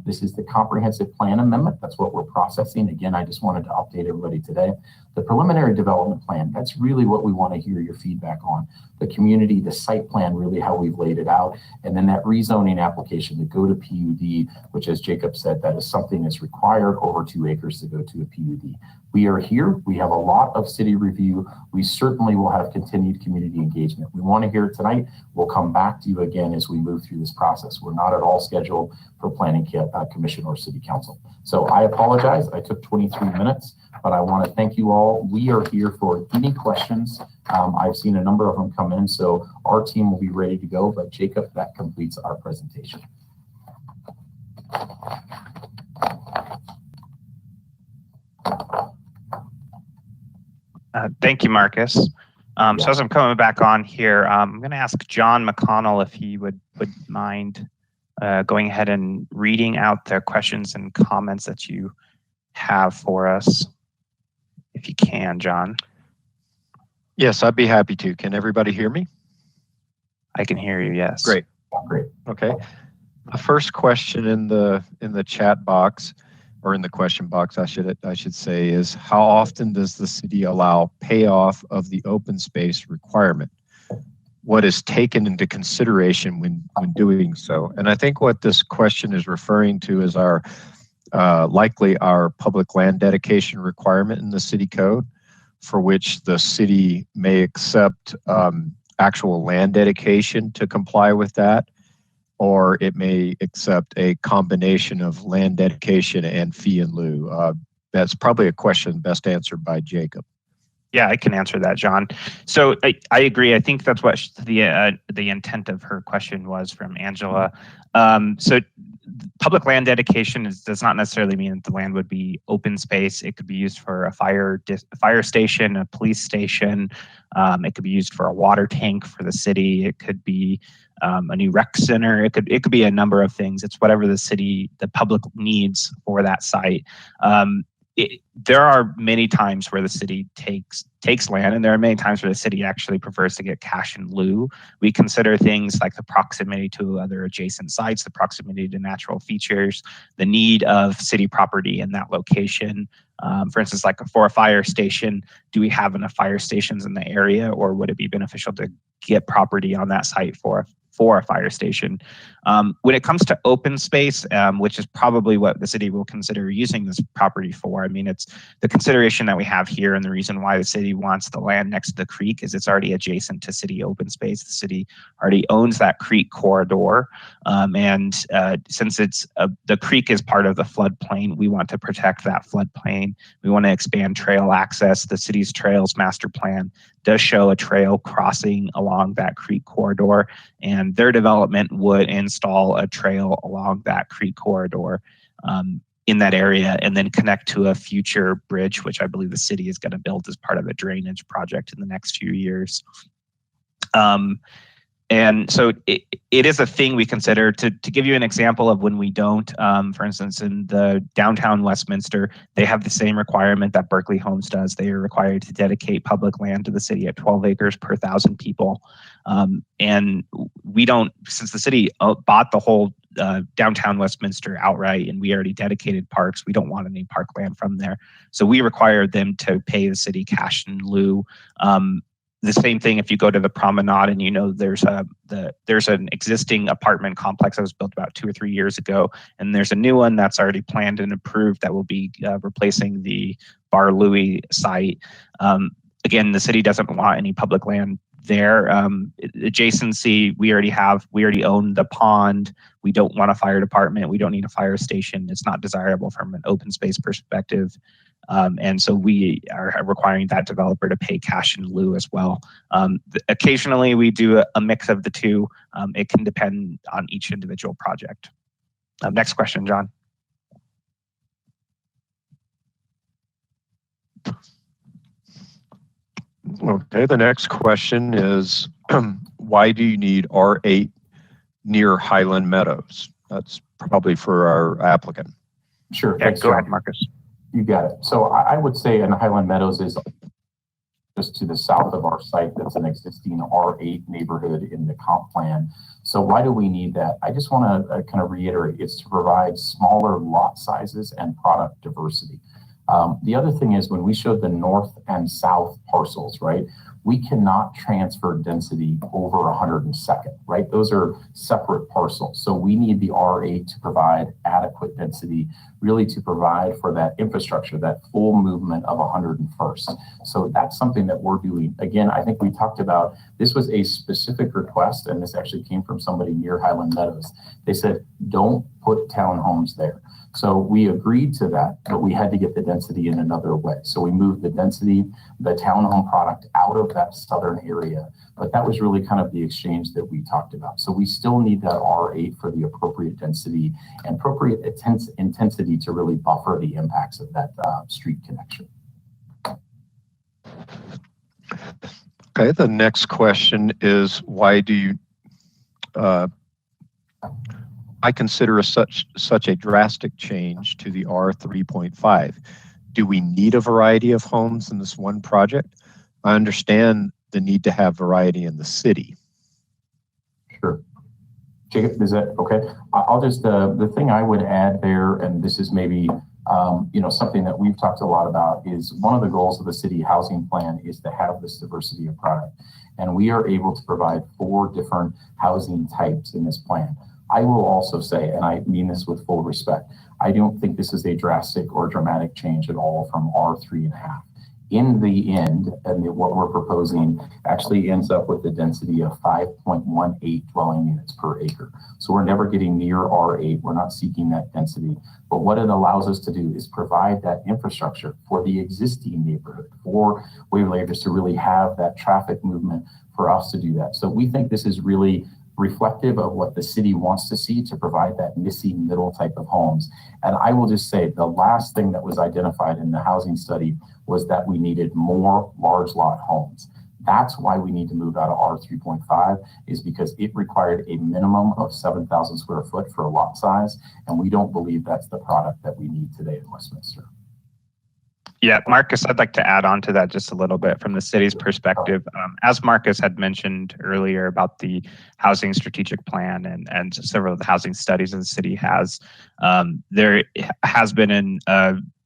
This is the comprehensive plan amendment. That's what we're processing. Again, I just wanted to update everybody today. The preliminary development plan, that's really what we want to hear your feedback on. The community, the site plan, really how we've laid it out. And then that rezoning application to go to PUD, which as Jacob said, that is something that's required over 2 acres to go to a PUD. We are here. We have a lot of city review. We certainly will have continued community engagement. We want to hear it tonight. We'll come back to you again as we move through this process. We're not at all scheduled for planning commission or city council. So I apologize. I took 23 minutes, but I want to thank you all. We are here for any questions. I've seen a number of them come in, so our team will be ready to go. But Jacob, that completes our presentation. Thank you, Marcus. So as I'm coming back on here, I'm going to ask John McConnell if he would mind going ahead and reading out the questions and comments that you have for us, if you can, John. Yes, I'd be happy to. Can everybody hear me? I can hear you, yes. Great. Great. Okay. The first question in the chat box, or in the question box, I should say, is how often does the city allow payoff of the open space requirement? What is taken into consideration when doing so? And I think what this question is referring to is our likely our public land dedication requirement in the city code, for which the city may accept actual land dedication to comply with that, or it may accept a combination of land dedication and fee in lieu. That's probably a question best answered by Jacob. Yeah, I can answer that, John. So I agree. I think that's what the intent of her question was from Angela. So public land dedication does not necessarily mean that the land would be open space. It could be used for a fire station, a police station. It could be used for a water tank for the city. It could be a new rec center. It could be a number of things. It's whatever the public needs for that site. There are many times where the city takes land, and there are many times where the city actually prefers to get cash in lieu. We consider things like the proximity to other adjacent sites, the proximity to natural features, the need of city property in that location. For instance, like for a fire station, do we have enough fire stations in the area, or would it be beneficial to get property on that site for a fire station? When it comes to open space, which is probably what the city will consider using this property for, I mean, it's the consideration that we have here, and the reason why the city wants the land next to the creek is it's already adjacent to city open space. The city already owns that creek corridor, and since the creek is part of the floodplain, we want to protect that floodplain. We want to expand trail access. The city's trails master plan does show a trail crossing along that creek corridor, and their development would install a trail along that creek corridor in that area, and then connect to a future bridge, which I believe the city is going to build as part of a drainage project in the next few years. And so it is a thing we consider. To give you an example of when we don't, for instance, in the downtown Westminster, they have the same requirement that Berkeley Homes does. They are required to dedicate public land to the city at 12 acres per 1,000 people. And we don't, since the city bought the whole downtown Westminster outright, and we already dedicated parks, we don't want any parkland from there. So we require them to pay the city cash in lieu. The same thing if you go to the promenade and you know there's an existing apartment complex that was built about 2 or 3 years ago, and there's a new one that's already planned and approved that will be replacing the Bar Louie site. Again, the city doesn't want any public land there. Adjacency, we already own the pond. We don't want a fire department. We don't need a fire station. It's not desirable from an open space perspective. And so we are requiring that developer to pay cash in lieu as well. Occasionally we do a mix of the two. It can depend on each individual project. Next question, John. Okay, the next question is, why do you need R8 near Highland Meadows? That's probably for our applicant. Sure. Yeah, Thanks, go John. ahead, Marcus. You got it. So I would say in Highland Meadows is just to the south of our site. That's an existing R8 neighborhood in the comp plan. So why do we need that? I just want to kind of reiterate, it's to provide smaller lot sizes and product diversity. The other thing is when we showed the north and south parcels, right, we cannot transfer density over 102nd, right? Those are separate parcels. So we need the R8 to provide adequate density, really to provide for that infrastructure, that full movement of 101st. So that's something that we're doing. Again, I think we talked about, this was a specific request, and this actually came from somebody near Highland Meadows. They said, don't put townhomes there. So we agreed to that, but we had to get the density in another way. So we moved the density, the townhome product out of that southern area. But that was really kind of the exchange that we talked about. So we still need that R8 for the appropriate density and appropriate intensity to really buffer the impacts of that street connection. Okay, the next question is, why do you I consider such a drastic change to the R3.5. Do we need a variety of homes in this one project? I understand the need to have variety in the city. Sure. Jacob, is that okay? I'll just, the thing I would add there, and this is maybe, something that we've talked a lot about, is one of the goals of the city housing plan is to have this diversity of product. And we are able to provide 4 different housing types in this plan. I will also say, and I mean this with full respect, I don't think this is a drastic or dramatic change at all from R3.5. In the end, and what we're proposing actually ends up with a density of 5.18 dwelling units per acre. So we're never getting near R8. We're not seeking that density. But what it allows us to do is provide that infrastructure for the existing neighborhood, for Wavelanders to really have that traffic movement for us to do that. So we think this is really reflective of what the city wants to see to provide that missing middle type of homes. And I will just say the last thing that was identified in the housing study was that we needed more large lot homes. That's why we need to move out of R3.5, is because it required a minimum of 7,000 square foot for a lot size. And we don't believe that's the product that we need today in Westminster. Yeah, Marcus, I'd like to add on to that just a little bit from the city's perspective. As Marcus had mentioned earlier about the housing strategic plan and several of the housing studies that the city has, there has been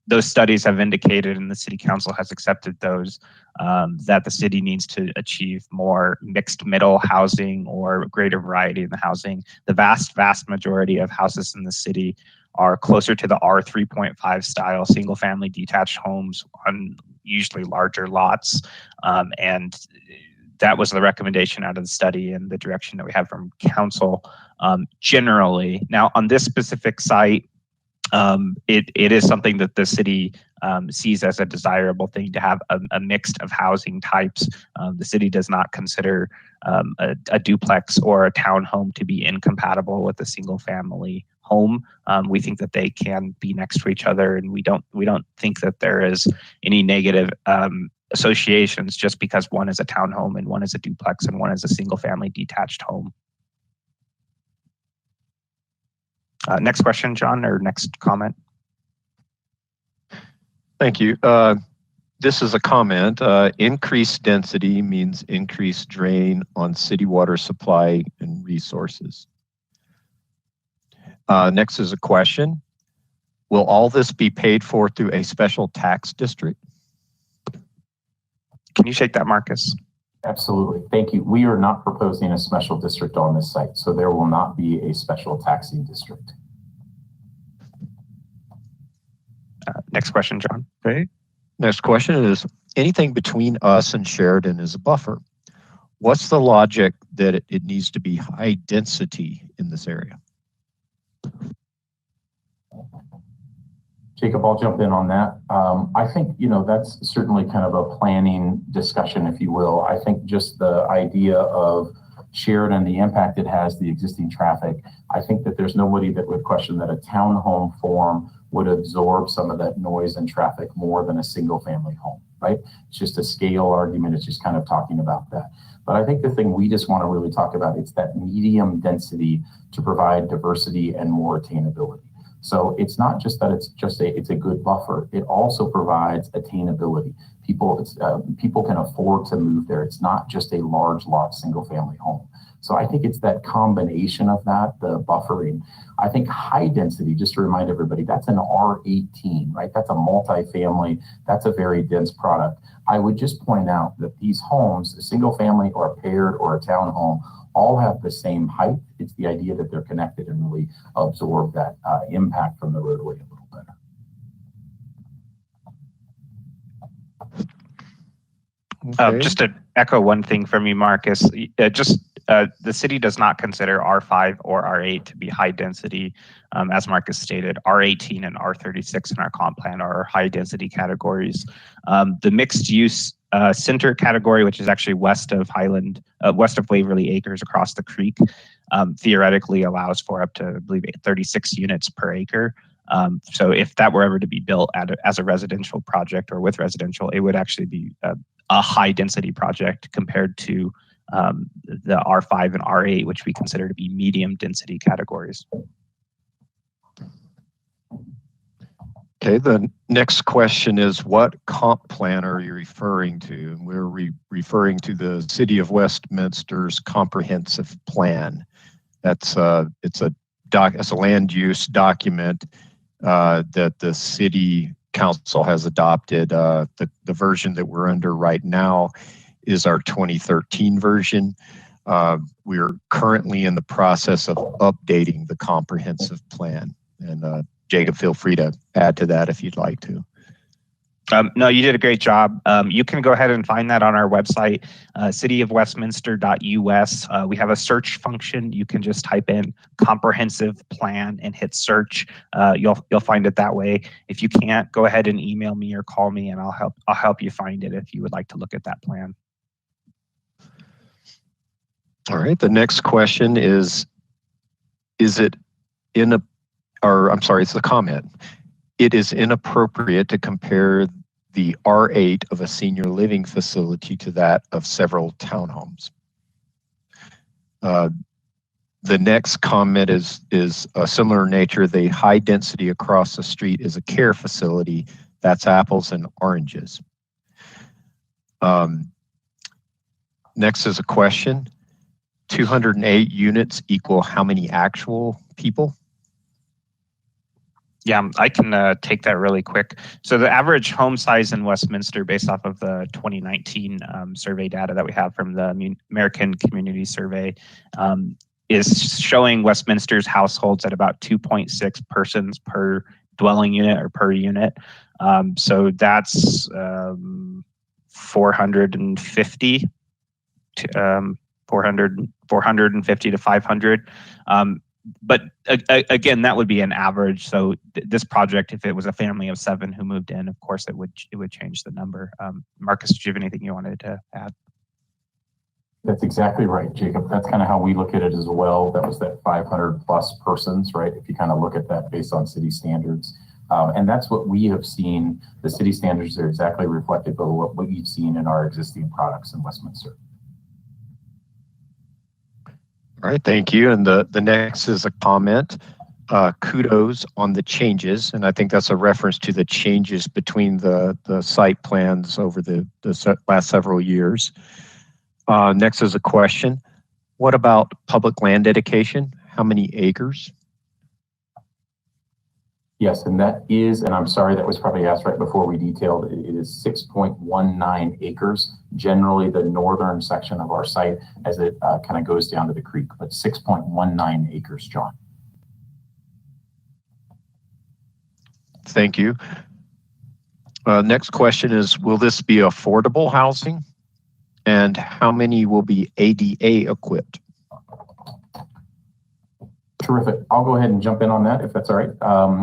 those studies have indicated, and the city council has accepted those, that the city needs to achieve more mixed middle housing or greater variety in the housing. The vast majority of houses in the city are closer to the R3.5 style single family detached homes on usually larger lots. And that was the recommendation out of the study and the direction that we have from council generally. Now on this specific site, it is something that the city sees as a desirable thing to have a mix of housing types. The city does not consider a duplex or a townhome to be incompatible with a single family home. We think that they can be next to each other, and we don't think that there is any negative associations just because one is a townhome and one is a duplex and one is a single family detached home. Next question, John, or next comment. Thank you. This is a comment. Increased density means increased drain on city water supply and resources. Next is a question. Will all this be paid for through a special tax district? Can you take that, Marcus? Absolutely. Thank you. We are not proposing a special district on this site, so there will not be a special taxing district. Next question, John. Okay. Next question is, anything between us and Sheridan is a buffer. What's the logic that it needs to be high density in this area? Jacob, I'll jump in on that. I think, that's certainly kind of a planning discussion, if you will. I think just the idea of Sheridan, the impact it has, the existing traffic, I think that there's nobody that would question that a townhome form would absorb some of that noise and traffic more than a single family home, right? It's just a scale argument. It's just kind of talking about that. But I think the thing we just want to really talk about is that medium density to provide diversity and more attainability. So it's not just that it's a good buffer. It also provides attainability. People can afford to move there. It's not just a large lot single family home. So I think it's that combination of that, the buffering. I think high density, just to remind everybody, that's an R18, right? That's a multifamily, that's a very dense product. I would just point out that these homes, a single family or a paired or a townhome, all have the same height. It's the idea that they're connected and really absorb that impact from the roadway a little better. Okay. Just to echo one thing from you, Marcus, the city does not consider R5 or R8 to be high density. As Marcus stated, R18 and R36 in our comp plan are high density categories. The mixed use center category, which is actually west of Waverly Acres across the creek, theoretically allows for up to, I believe, 36 units per acre. So if that were ever to be built as a residential project or with residential, it would actually be a high density project compared to the R5 and R8, which we consider to be medium density categories. Okay, the next question is, what comp plan are you referring to? And we're referring to the City of Westminster's comprehensive plan. It's a land use document that the city council has adopted. The version that we're under right now is our 2013 version. We're currently in the process of updating the comprehensive plan. And Jacob, feel free to add to that if you'd like to. No, you did a great job. You can go ahead and find that on our website, cityofwestminster.us. We have a search function. You can just type in comprehensive plan and hit search. You'll find it that way. If you can't, go ahead and email me or call me, and I'll help you find it if you would like to look at that plan. All right. The next question is it it's the comment. It is inappropriate to compare the R8 of a senior living facility to that of several townhomes. The next comment is a similar nature. The high density across the street is a care facility. That's apples and oranges. Next is a question. 208 units equal how many actual people? Yeah, I can take that really quick. So the average home size in Westminster, based off of the 2019 survey data that we have from the American Community Survey, is showing Westminster's households at about 2.6 persons per dwelling unit or per unit. So that's 450 to 500. But again, that would be an average. So this project, if it was a family of 7 who moved in, of course, it would change the number. Marcus, did you have anything you wanted to add? That's exactly right, Jacob. That's kind of how we look at it as well. That was that 500 plus persons, right? If you kind of look at that based on city standards. And that's what we have seen. The city standards are exactly reflective of what we've seen in our existing products in Westminster. All right, thank you. And the next is a comment. Kudos on the changes. And I think that's a reference to the changes between the site plans over the last several years. Next is a question. What about public land dedication? How many acres? Yes, and that is, and I'm sorry, that was probably asked right before we detailed, it is 6.19 acres, generally the northern section of our site as it kind of goes down to the creek, but 6.19 acres, John. Thank you. Next question is, will this be affordable housing? And how many will be ADA equipped? Terrific. I'll go ahead and jump in on that if that's all right.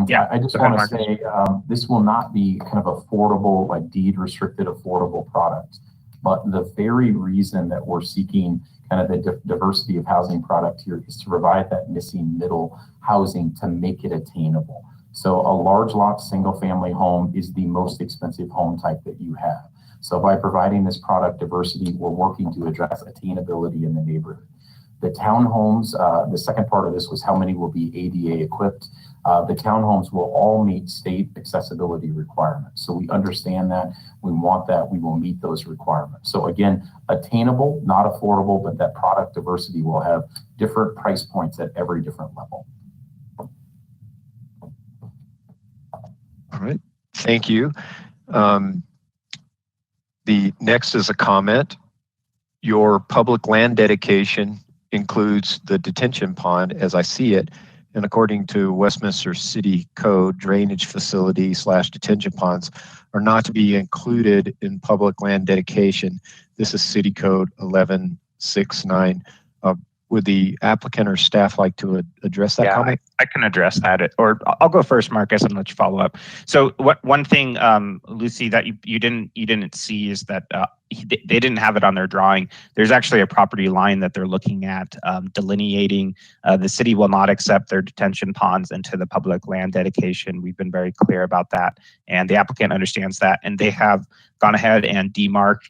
Yeah, I just want to say this will not be kind of affordable, like deed restricted affordable product. But the very reason that we're seeking kind of the diversity of housing product here is to provide that missing middle housing to make it attainable. So a large lot single family home is the most expensive home type that you have. So by providing this product diversity, we're working to address attainability in the neighborhood. The townhomes, the second part of this was how many will be ADA equipped. The townhomes will all meet state accessibility requirements. So we understand that, we want that, we will meet those requirements. So again, attainable, not affordable, but that product diversity will have different price points at every different level. All right, thank you. The next is a comment. Your public land dedication includes the detention pond as I see it. And according to Westminster City Code, drainage facility / detention ponds are not to be included in public land dedication. This is City Code 1169. Would the applicant or staff like to address that comment? I can address that, or I'll go first, Marcus, and let you follow up. So one thing, Lucy, that you didn't see is that they didn't have it on their drawing. There's actually a property line that they're looking at delineating. The city will not accept their detention ponds into the public land dedication. We've been very clear about that, and the applicant understands that, and they have gone ahead and demarked,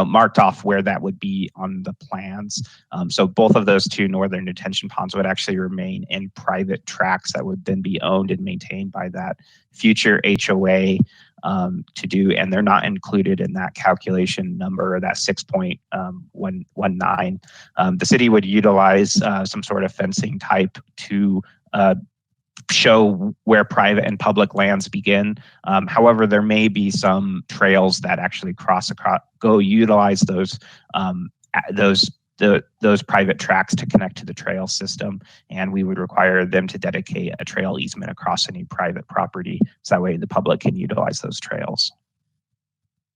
marked off where that would be on the plans. So both of those two northern detention ponds would actually remain in private tracts that would then be owned and maintained by that future HOA to do, and they're not included in that calculation number, or that 6.119. The city would utilize some sort of fencing type to show where private and public lands begin. However, there may be some trails that actually utilize those private tracks to connect to the trail system, and we would require them to dedicate a trail easement across any private property, so that way the public can utilize those trails.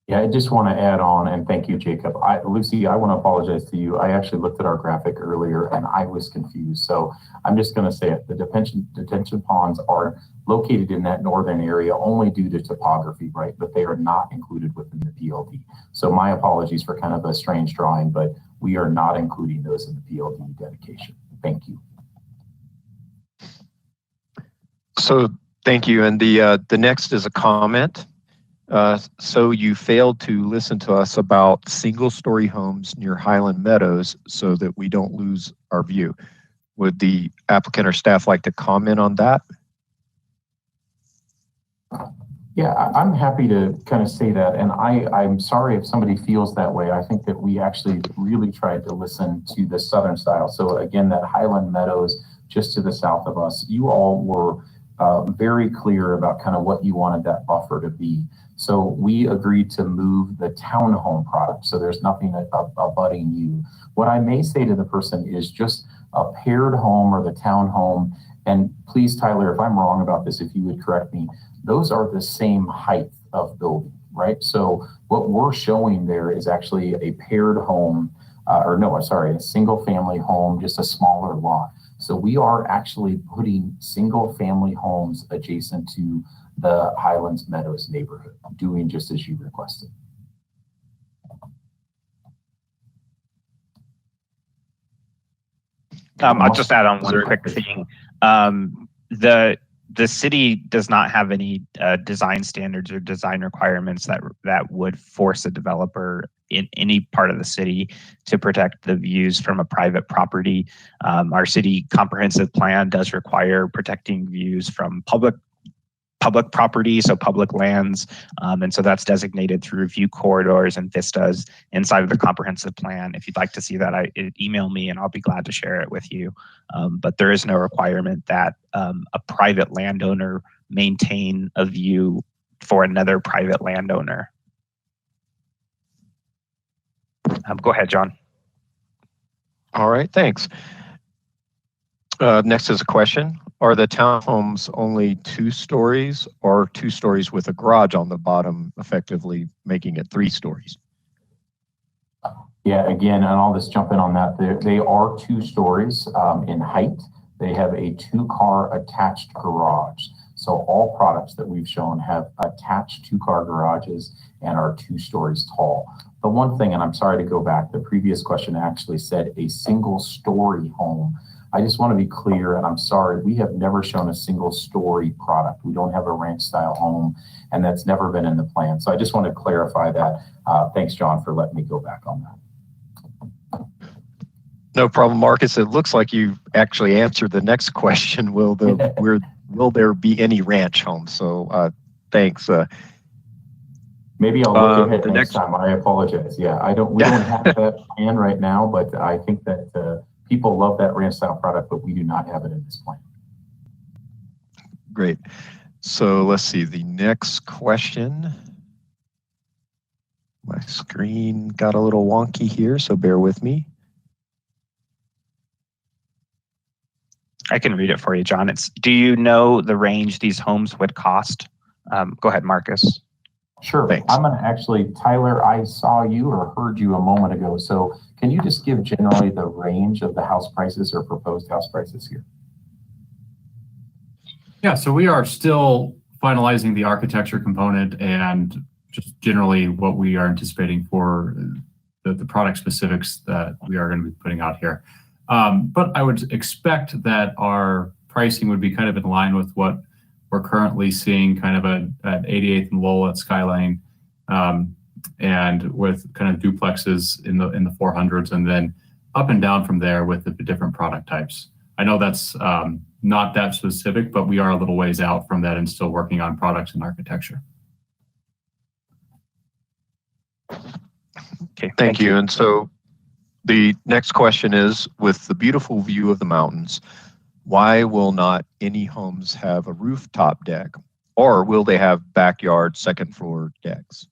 Yeah, I just want to add on, and thank you, Jacob. Lucy, I want to apologize to you. I actually looked at our graphic earlier and I was confused. So I'm just going to say it. The detention ponds are located in that northern area only due to topography, right? But they are not included within the PLD. So my apologies for kind of a strange drawing, but we are not including those in the PLD dedication. Thank you. So thank you. And the next is a comment. So you failed to listen to us about single-story homes near Highland Meadows so that we don't lose our view. Would the applicant or staff like to comment on that? Yeah, I'm happy to kind of say that. And I'm sorry if somebody feels that way. I think that we actually really tried to listen to the southern style. So again, that Highland Meadows just to the south of us, you all were very clear about kind of what you wanted that buffer to be. So we agreed to move the townhome product. So there's nothing abutting you. What I may say to the person is just a paired home or the townhome. And please, Tyler, if I'm wrong about this, if you would correct me, those are the same height of building, right? So what we're showing there is actually a paired home, a single family home, just a smaller lot. So we are actually putting single family homes adjacent to the Highlands Meadows neighborhood, doing just as you requested. I'll just add on one quick thing. The city does not have any design standards or design requirements that would force a developer in any part of the city to protect the views from a private property. Our city comprehensive plan does require protecting views from public property, so public lands, and so that's designated through view corridors and vistas inside of the comprehensive plan. If you'd like to see that, email me and I'll be glad to share it with you. But there is no requirement that a private landowner maintain a view for another private landowner. Go ahead, John. All right, thanks. Next is a question. Are the townhomes only 2 stories or 2 stories with a garage on the bottom, effectively making it 3 stories? Yeah, again, and I'll just jump in on that. They are 2 stories in height. They have a 2-car attached garage. So all products that we've shown have attached 2-car garages and are 2 stories tall. The one thing, and I'm sorry to go back, the previous question actually said a single story home. I just want to be clear, and I'm sorry, we have never shown a single story product. We don't have a ranch style home, and that's never been in the plan. So I just want to clarify that. Thanks, John, for letting me go back on that. No problem, Marcus. It looks like you actually answered the next question. Will there be any ranch homes? So thanks. Maybe I'll look ahead next time. I apologize. Yeah, we don't have that plan right now, but I think that people love that ranch style product, but we do not have it in this plan. Great. So let's see the next question. My screen got a little wonky here, so bear with me. I can read it for you, John. Do you know the range these homes would cost? Go ahead, Marcus. Sure. Thanks. I'm going to actually, Tyler, I saw you or heard you a moment ago. So can you just give generally the range of the house prices or proposed house prices here? Yeah, so we are still finalizing the architecture component and just generally what we are anticipating for the product specifics that we are going to be putting out here. But I would expect that our pricing would be kind of in line with what we're currently seeing, kind of at 88th and Lowell at Skyline, and with kind of duplexes in the 400s, and then up and down from there with the different product types. I know that's not that specific, but we are a little ways out from that and still working on products and architecture. Okay, Thank you. And so the next question is, with the beautiful view of the mountains, why will not any homes have a rooftop deck, or will they have backyard second floor decks?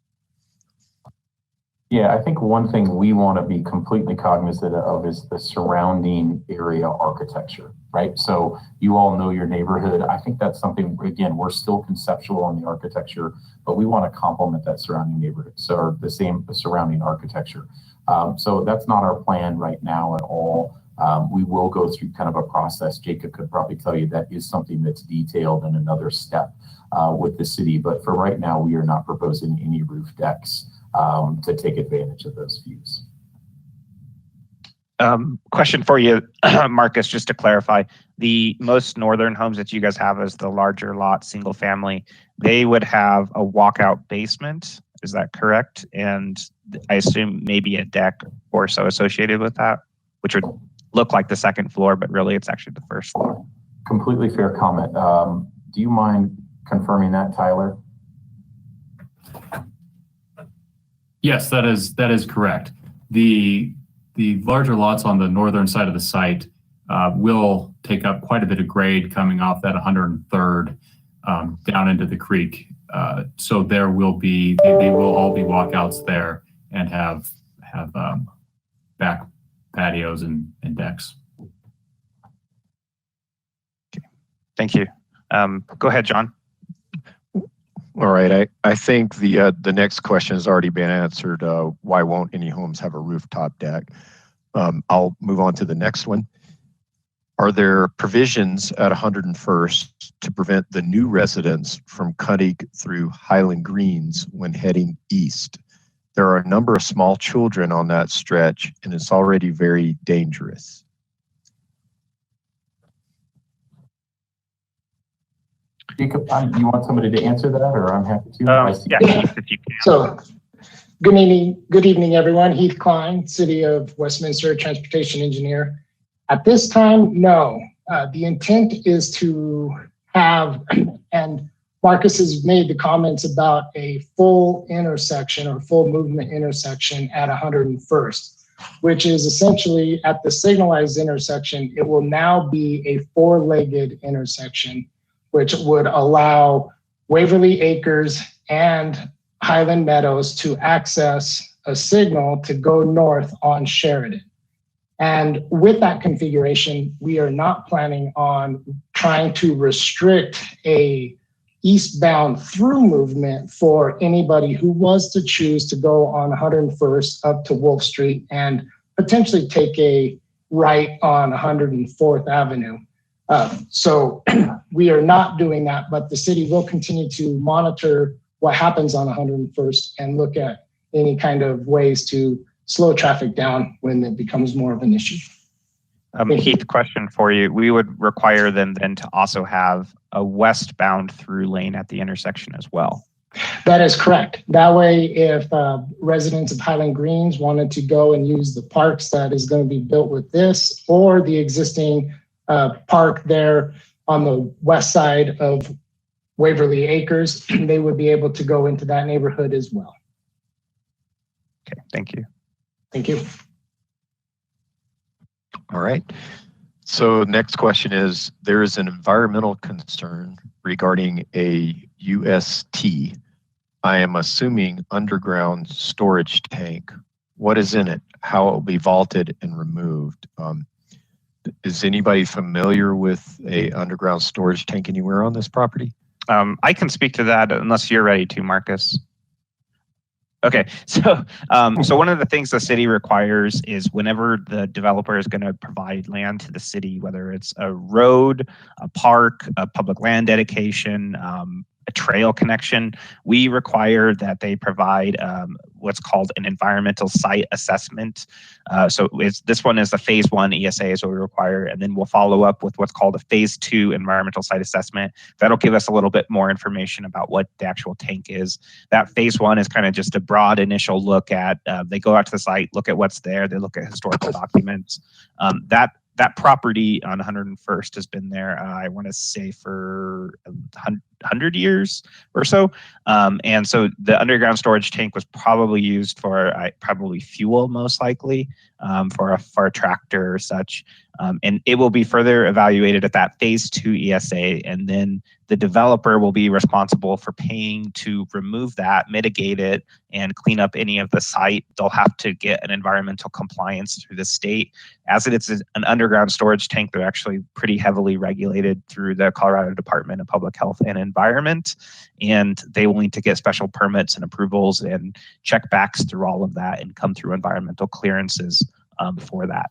Yeah, I think one thing we want to be completely cognizant of is the surrounding area architecture, right? So you all know your neighborhood. I think that's something, again, we're still conceptual on the architecture, but we want to complement that surrounding neighborhood, so the surrounding architecture. So that's not our plan right now at all. We will go through kind of a process. Jacob could probably tell you that is something that's detailed in another step with the city. But for right now, we are not proposing any roof decks to take advantage of those views. Question for you, Marcus, just to clarify, the most northern homes that you guys have as the larger lot, single family, they would have a walkout basement. Is that correct? And I assume maybe a deck or so associated with that, which would look like the second floor, but really it's actually the first floor. Completely fair comment. Do you mind confirming that, Tyler? Yes, that is correct. The larger lots on the northern side of the site will take up quite a bit of grade coming off that 103rd down into the creek. So there will be, they will all be walkouts there and have back patios and decks. Okay. Thank you. Go ahead, John. All right, I think the next question has already been answered. Why won't any homes have a rooftop deck? I'll move on to the next one. Are there provisions at 101st to prevent the new residents from cutting through Highland Greens when heading east? There are a number of small children on that stretch, and it's already very dangerous. Jacob, you want somebody to answer that, or I'm happy to? Yeah, if you can. So, good evening, everyone. Heath Klein, City of Westminster Transportation Engineer. At this time, no. The intent is to have, and Marcus has made the comments about a full intersection or full movement intersection at 101st, which is essentially at the signalized intersection. It will now be a four-legged intersection, which would allow Waverly Acres and Highland Meadows to access a signal to go north on Sheridan. And with that configuration, we are not planning on trying to restrict a eastbound through movement for anybody who was to choose to go on 101st up to Wolf Street and potentially take a right on 104th Avenue. So we are not doing that, but the city will continue to monitor what happens on 101st and look at any kind of ways to slow traffic down when it becomes more of an issue. Heath, question for you. We would require them then to also have a westbound through lane at the intersection as well. That is correct. That way, if residents of Highland Greens wanted to go and use the parks that is going to be built with this, or the existing park there on the west side of Waverly Acres, they would be able to go into that neighborhood as well. Okay, thank you. Thank you. All right. So next question is, there is an environmental concern regarding a UST. I am assuming underground storage tank. What is in it? How it will be vaulted and removed? Is anybody familiar with a underground storage tank anywhere on this property? I can speak to that unless you're ready to, Marcus. Okay, so one of the things the city requires is whenever the developer is going to provide land to the city, whether it's a road, a park, a public land dedication, a trail connection, we require that they provide what's called an environmental site assessment. So this one is the phase 1 ESA is what we require, and then we'll follow up with what's called a phase 2 environmental site assessment. That'll give us a little bit more information about what the actual tank is. That phase 1 is kind of just a broad initial look at, they go out to the site, look at what's there, they look at historical documents. That property on 101st has been there, I want to say, for 100 years or so. And so the underground storage tank was probably used for probably fuel, most likely, for a tractor or such. And it will be further evaluated at that phase 2 ESA. And then the developer will be responsible for paying to remove that, mitigate it, and clean up any of the site. They'll have to get an environmental compliance through the state. As it is an underground storage tank, they're actually pretty heavily regulated through the Colorado Department of Public Health and Environment. And they will need to get special permits and approvals and check backs through all of that and come through environmental clearances for that.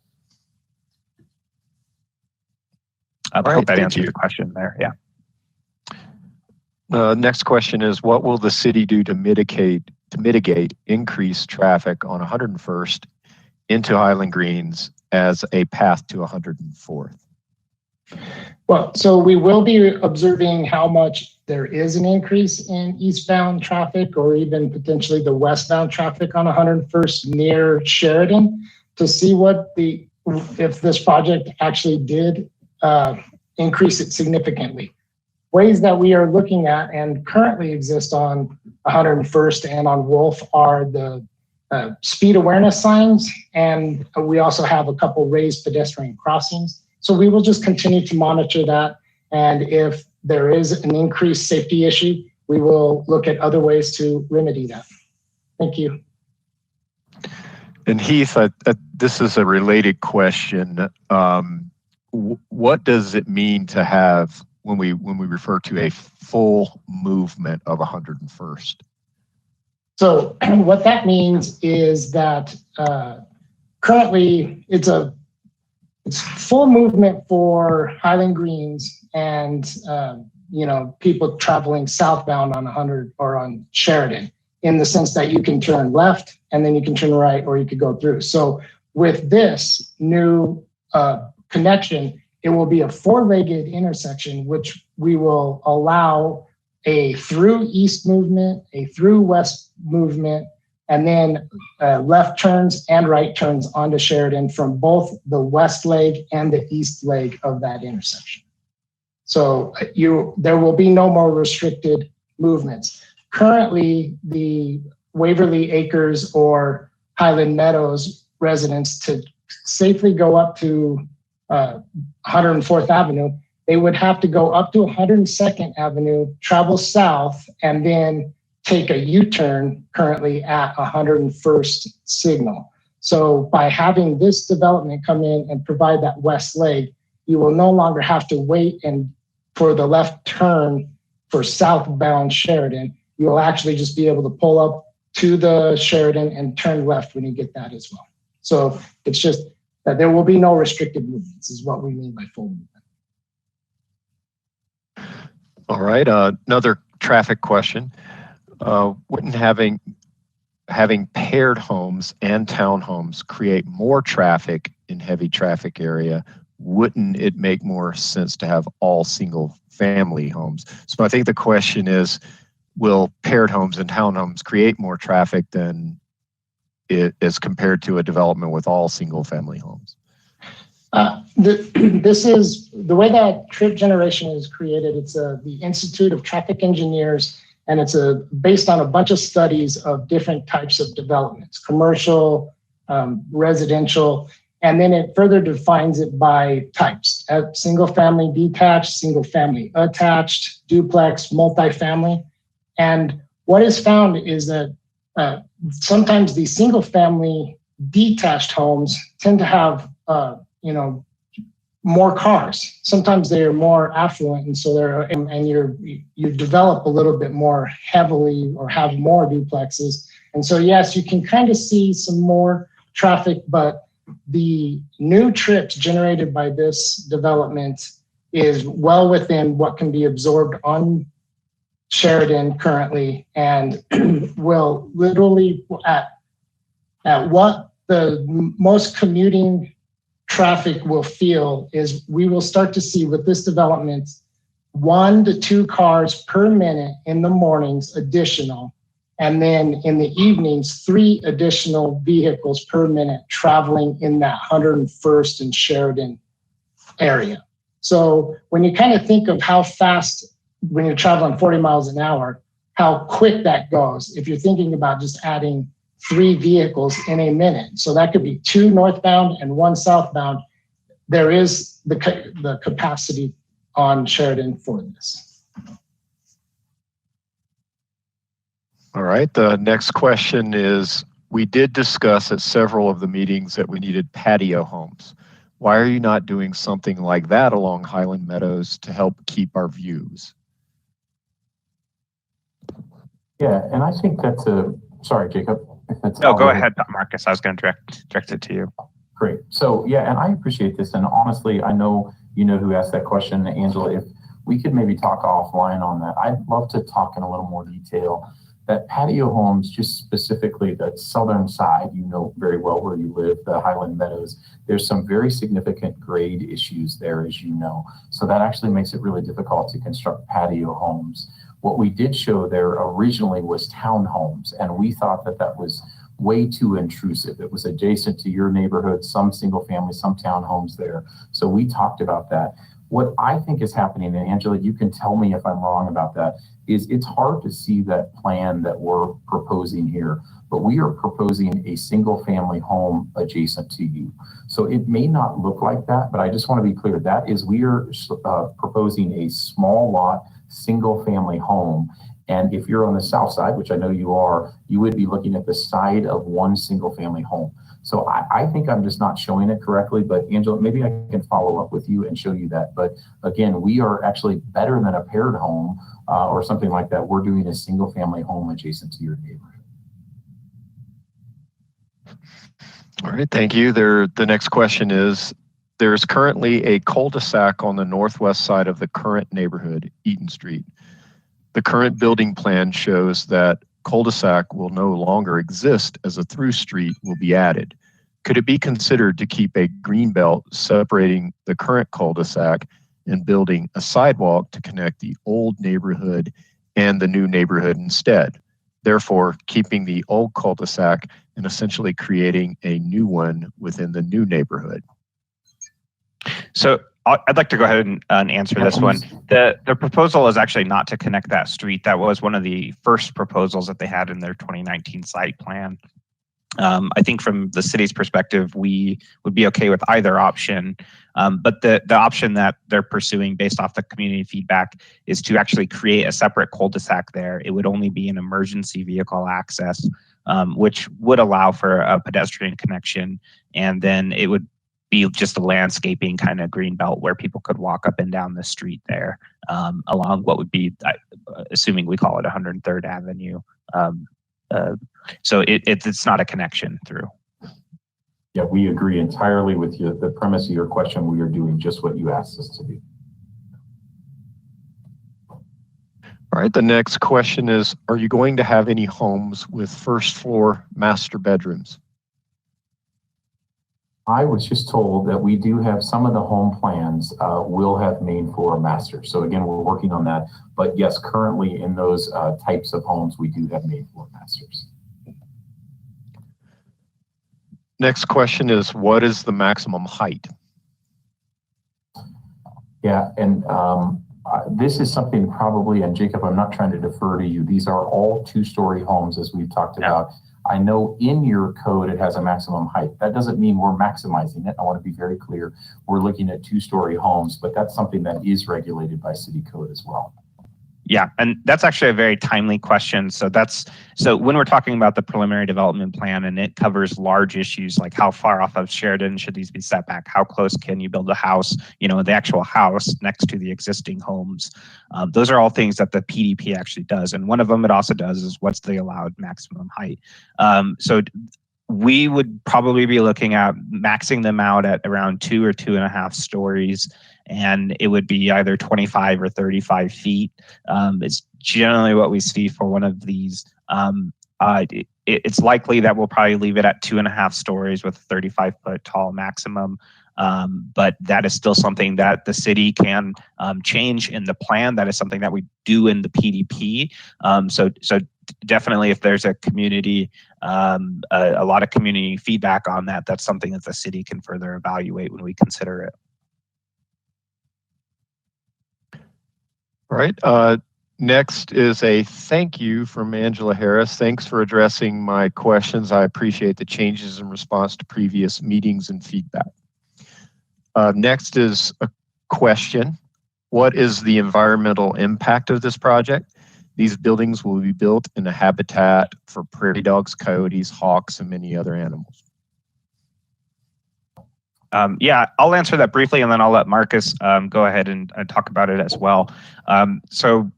I hope that answers the question there. Yeah. Next question is, what will the city do to mitigate increased traffic on 101st into Highland Greens as a path to 104th? Well, so we will be observing how much there is an increase in eastbound traffic, or even potentially the westbound traffic on 101st near Sheridan, to see if this project actually did increase it significantly. Ways that we are looking at and currently exist on 101st and on Wolf are the speed awareness signs, and we also have a couple raised pedestrian crossings. So we will just continue to monitor that, and if there is an increased safety issue, we will look at other ways to remedy that. Thank you. And Heath, this is a related question. What does it mean to have, when we refer to a full movement of 101st? So what that means is that currently it's full movement for Highland Greens and people traveling southbound on 100 or on Sheridan, in the sense that you can turn left and then you can turn right, or you could go through. So with this new connection, it will be a 4-legged intersection, which we will allow a through east movement, a through west movement, and then left turns and right turns onto Sheridan from both the west leg and the east leg of that intersection. So there will be no more restricted movements. Currently, the Waverly Acres or Highland Meadows residents, to safely go up to 104th Avenue, they would have to go up to 102nd Avenue, travel south, and then take a U-turn currently at 101st Signal. So by having this development come in and provide that west leg, you will no longer have to wait for the left turn for southbound Sheridan. You will actually just be able to pull up to the Sheridan and turn left when you get that as well. So it's just that there will be no restricted movements, is what we mean by full movement. All right, another traffic question. Wouldn't having having paired homes and townhomes create more traffic in heavy traffic area? Wouldn't it make more sense to have all single family homes? So I think the question is, will paired homes and townhomes create more traffic than it is compared to a development with all single family homes? This is the way that trip generation is created. It's the Institute of Traffic Engineers, and it's based on a bunch of studies of different types of developments, commercial, residential, and then it further defines it by types: single family detached, single family attached, duplex, multifamily. And what is found is that sometimes these single family detached homes tend to have more cars. Sometimes they're more affluent, and so you develop a little bit more heavily or have more duplexes. And so yes, you can kind of see some more traffic, but the new trips generated by this development is well within what can be absorbed on Sheridan currently, and will literally at what the most commuting traffic will feel is we will start to see with this development 1 to 2 cars per minute in the mornings additional, and then in the evenings 3 additional vehicles per minute traveling in that 101st and Sheridan area. So when you kind of think of how fast, when you're traveling 40 miles an hour, how quick that goes, if you're thinking about just adding 3 vehicles in a minute. So that could be 2 northbound and 1 southbound. There is the capacity on Sheridan for this. All right, the next question is, we did discuss at several of the meetings that we needed patio homes. Why are you not doing something like that along Highland Meadows to help keep our views? Yeah, and I think that's sorry, Jacob. No, go ahead, Marcus. I was going to direct it to you. Great. So yeah, and I appreciate this. And honestly, I know you know who asked that question, Angela. If we could maybe talk offline on that, I'd love to talk in a little more detail. That patio homes, just specifically the southern side, you know very well where you live, the Highland Meadows, there's some very significant grade issues there, as you know. So that actually makes it really difficult to construct patio homes. What we did show there originally was townhomes, and we thought that that was way too intrusive. It was adjacent to your neighborhood, some single family, some townhomes there. So we talked about that. What I think is happening, and Angela, you can tell me if I'm wrong about that, is it's hard to see that plan that we're proposing here, but we are proposing a single family home adjacent to you. So it may not look like that, but I just want to be clear, that is, we are proposing a small lot, single family home. And if you're on the south side, which I know you are, you would be looking at the side of one single family home. So I think I'm just not showing it correctly, but Angela, maybe I can follow up with you and show you that. But again, we are actually better than a paired home or something like that. We're doing a single family home adjacent to your neighborhood. All right, thank you. The next question is, there's currently a cul-de-sac on the northwest side of the current neighborhood, Eaton Street. The current building plan shows that cul-de-sac will no longer exist as a through street will be added. Could it be considered to keep a green belt separating the current cul-de-sac and building a sidewalk to connect the old neighborhood and the new neighborhood instead? Therefore, keeping the old cul-de-sac and essentially creating a new one within the new neighborhood. So I'd like to go ahead and answer this one. The proposal is actually not to connect that street. That was one of the first proposals that they had in their 2019 site plan. I think from the city's perspective, we would be okay with either option. But the option that they're pursuing based off the community feedback is to actually create a separate cul-de-sac there. It would only be an emergency vehicle access, which would allow for a pedestrian connection. And then it would be just a landscaping kind of green belt where people could walk up and down the street there along what would be, assuming we call it 103rd Avenue. So it's not a connection through. Yeah, we agree entirely with you. The premise of your question, we are doing just what you asked us to do. All right, the next question is, are you going to have any homes with first floor master bedrooms? I was just told that we do have some of the home plans will have main floor master. So again, we're working on that. But yes, currently in those types of homes, we do have main floor masters. Next question is, what is the maximum height? Yeah, and this is something probably, and Jacob, I'm not trying to defer to you. These are all two-story homes, as we've talked about. I know in your code it has a maximum height. That doesn't mean we're maximizing it. I want to be very clear. We're looking at two-story homes, but that's something that is regulated by city code as well. Yeah, and that's actually a very timely question. So when we're talking about the preliminary development plan, and it covers large issues like how far off of Sheridan should these be set back, how close can you build a house, the actual house next to the existing homes. Those are all things that the PDP actually does. And one of them it also does is what's the allowed maximum height. So we would probably be looking at maxing them out at around 2 or 2.5 stories. And it would be either 25 or 35 feet. It's generally what we see for one of these. It's likely that we'll probably leave it at 2.5 stories with a 35-foot tall maximum. But that is still something that the city can change in the plan. That is something that we do in the PDP. So definitely, if there's a community, a lot of community feedback on that, that's something that the city can further evaluate when we consider it. All right. Next is a thank you from Angela Harris. Thanks for addressing my questions. I appreciate the changes in response to previous meetings and feedback. Next is a question. What is the environmental impact of this project? These buildings will be built in a habitat for prairie dogs, coyotes, hawks, and many other animals. Yeah, I'll answer that briefly, and then I'll let Marcus go ahead and talk about it as well. So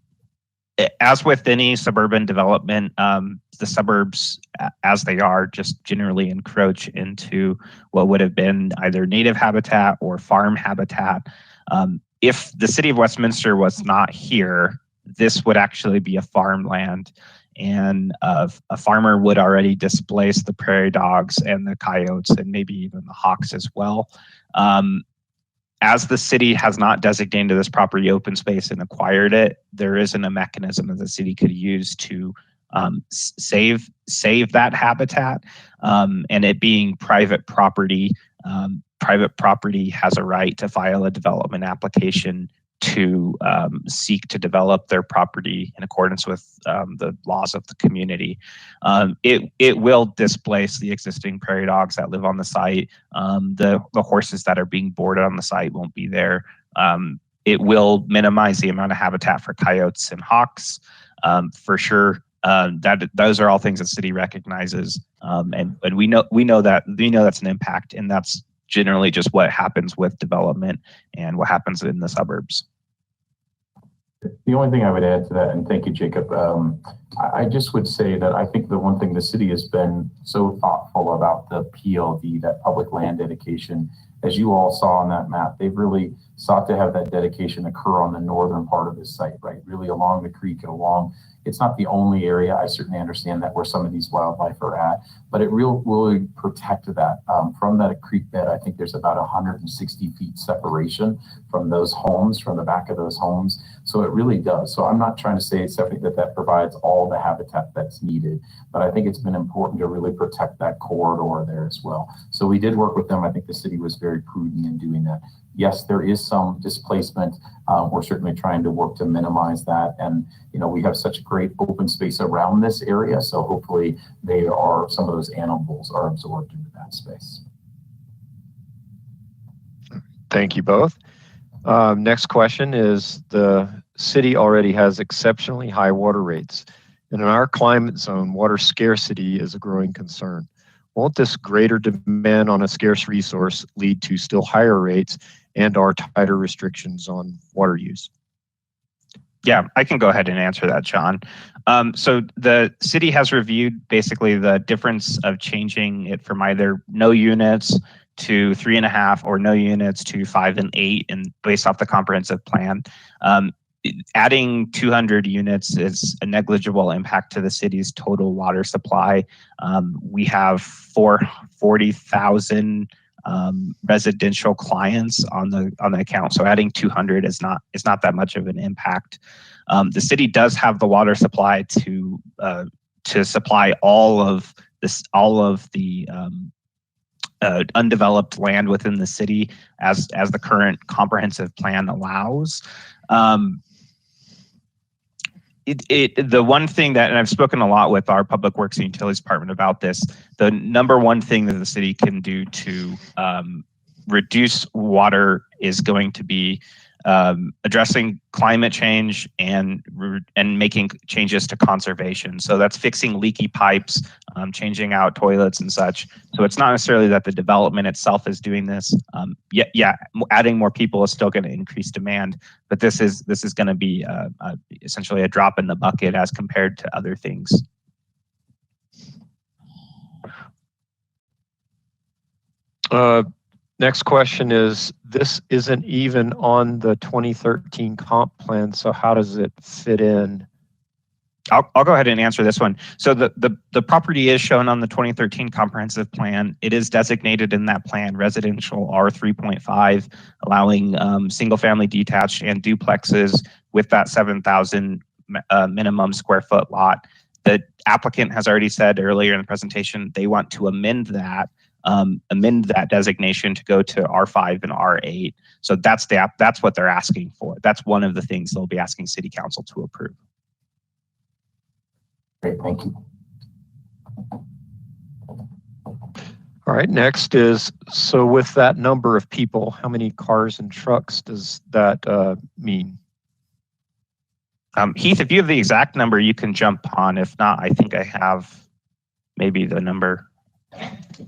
as with any suburban development, the suburbs, as they are, just generally encroach into what would have been either native habitat or farm habitat. If the city of Westminster was not here, this would actually be a farmland. And a farmer would already displace the prairie dogs and the coyotes and maybe even the hawks as well. As the city has not designated this property open space and acquired it, there isn't a mechanism that the city could use to save that habitat. And it being private property has a right to file a development application to seek to develop their property in accordance with the laws of the community. It will displace the existing prairie dogs that live on the site. The horses that are being boarded on the site won't be there. It will minimize the amount of habitat for coyotes and hawks, for sure. Those are all things that city recognizes, and we know that's an impact, and that's generally just what happens with development and what happens in the suburbs. The only thing I would add to that, and thank you, Jacob, I just would say that I think the one thing the city has been so thoughtful about the PLD, that public land dedication, as you all saw on that map, they've really sought to have that dedication occur on the northern part of this site, right? Really along the creek and along. It's not the only area. I certainly understand that where some of these wildlife are at, but it really protect that. From that creek bed, I think there's about 160 feet separation from those homes, from the back of those homes. So it really does. So I'm not trying to say something that provides all the habitat that's needed, but I think it's been important to really protect that corridor there as well. So we did work with them. I think the city was very prudent in doing that. Yes, there is some displacement. We're certainly trying to work to minimize that. And, we have such great open space around this area. So hopefully some of those animals are absorbed into that space. Thank you both. Next question is, the city already has exceptionally high water rates. And in our climate zone, water scarcity is a growing concern. Won't this greater demand on a scarce resource lead to still higher rates and/or tighter restrictions on water use? Yeah, I can go ahead and answer that, John. So the city has reviewed basically the difference of changing it from either no units to 3.5 or no units to 5 and 8, and based off the comprehensive plan. adding 200 units is a negligible impact to the city's total water supply. We have 40,000 residential clients on the account, so adding 200 is not that much of an impact. The city does have the water supply to supply all of the undeveloped land within the city as the current comprehensive plan allows. The one thing that, and I've spoken a lot with our Public Works and Utilities Department about this, the number one thing that the city can do to reduce water is going to be addressing climate change and making changes to conservation. So that's fixing leaky pipes, changing out toilets and such. So it's not necessarily that the development itself is doing this. Adding more people is still going to increase demand, but this is going to be essentially a drop in the bucket as compared to other things. Next question is, this isn't even on the 2013 comp plan, so how does it fit in? I'll go ahead and answer this one. So the property is shown on the 2013 comprehensive plan. It is designated in that plan residential R3.5, allowing single family detached and duplexes with that 7,000 minimum square foot lot. The applicant has already said earlier in the presentation they want to amend that designation to go to R5 and R8. So that's what they're asking for. That's one of the things they'll be asking City Council to approve. Great, thank you. All right, next is, so with that number of people, how many cars and trucks does that mean? Heath, if you have the exact number, you can jump on. If not, I think I have maybe the number.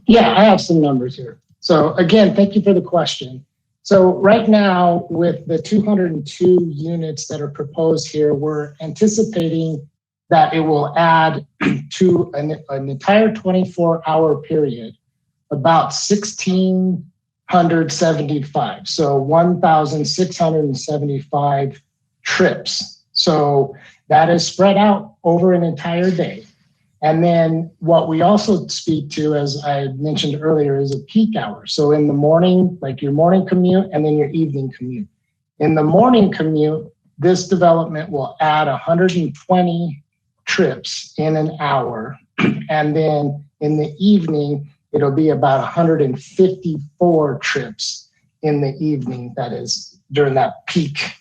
Yeah, I have some numbers here. So again, thank you for the question. So right now, with the 202 units that are proposed here, we're anticipating that it will add to an entire 24-hour period about 1,675. So 1,675 trips. So that is spread out over an entire day. And then what we also speak to, as I mentioned earlier, is a peak hour. So in the morning, like your morning commute and then your evening commute. In the morning commute, this development will add 120 trips in an hour. And then in the evening, it'll be about 154 trips in the evening. That is during that peak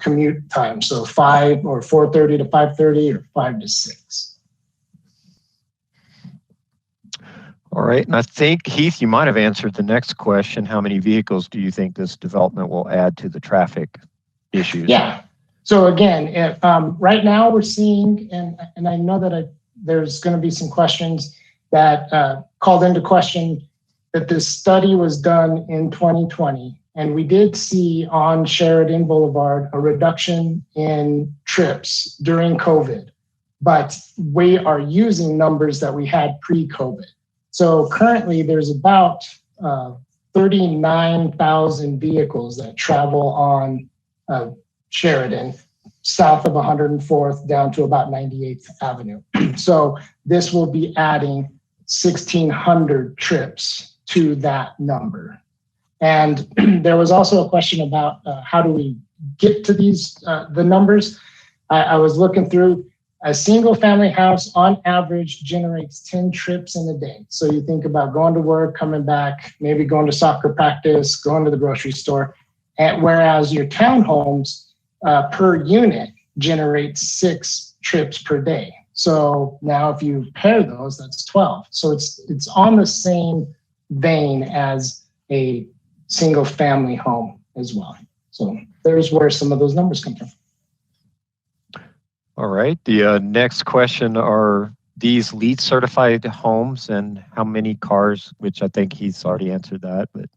commute time. So 4:30 to 5:30 or 5 to 6. All right, and I think, Heath, you might have answered the next question. How many vehicles do you think this development will add to the traffic issues? Yeah, so again, right now we're seeing, and I know that there's going to be some questions that called into question that this study was done in 2020, and we did see on Sheridan Boulevard a reduction in trips during COVID, but we are using numbers that we had pre-COVID. So currently there's about 39,000 vehicles that travel on Sheridan, south of 104th down to about 98th Avenue. So this will be adding 1,600 trips to that number. And there was also a question about how do we get to these, the numbers. I was looking through. A single family house on average generates 10 trips in a day. So you think about going to work, coming back, maybe going to soccer practice, going to the grocery store. And whereas your townhomes per unit generate 6 trips per day. So now if you pair those, that's 12. So it's on the same vein as a single family home as well. So there's where some of those numbers come from. All right, the next question, are these LEED certified homes and how many cars, which I think he's already answered that, but.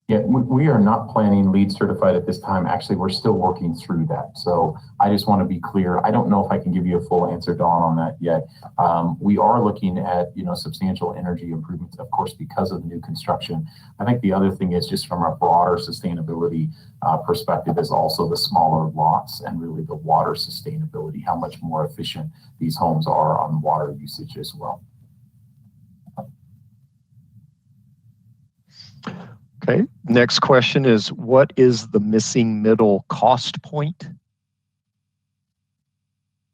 Yeah, we are not planning LEED certified at this time. Actually, we're still working through that. So I just want to be clear. I don't know if I can give you a full answer, Dawn, on that yet. We are looking at, substantial energy improvements, of course, because of new construction. I think the other thing is just from a broader sustainability perspective is also the smaller lots and really the water sustainability, how much more efficient these homes are on water usage as well. Okay, next question is, what is the missing middle cost point?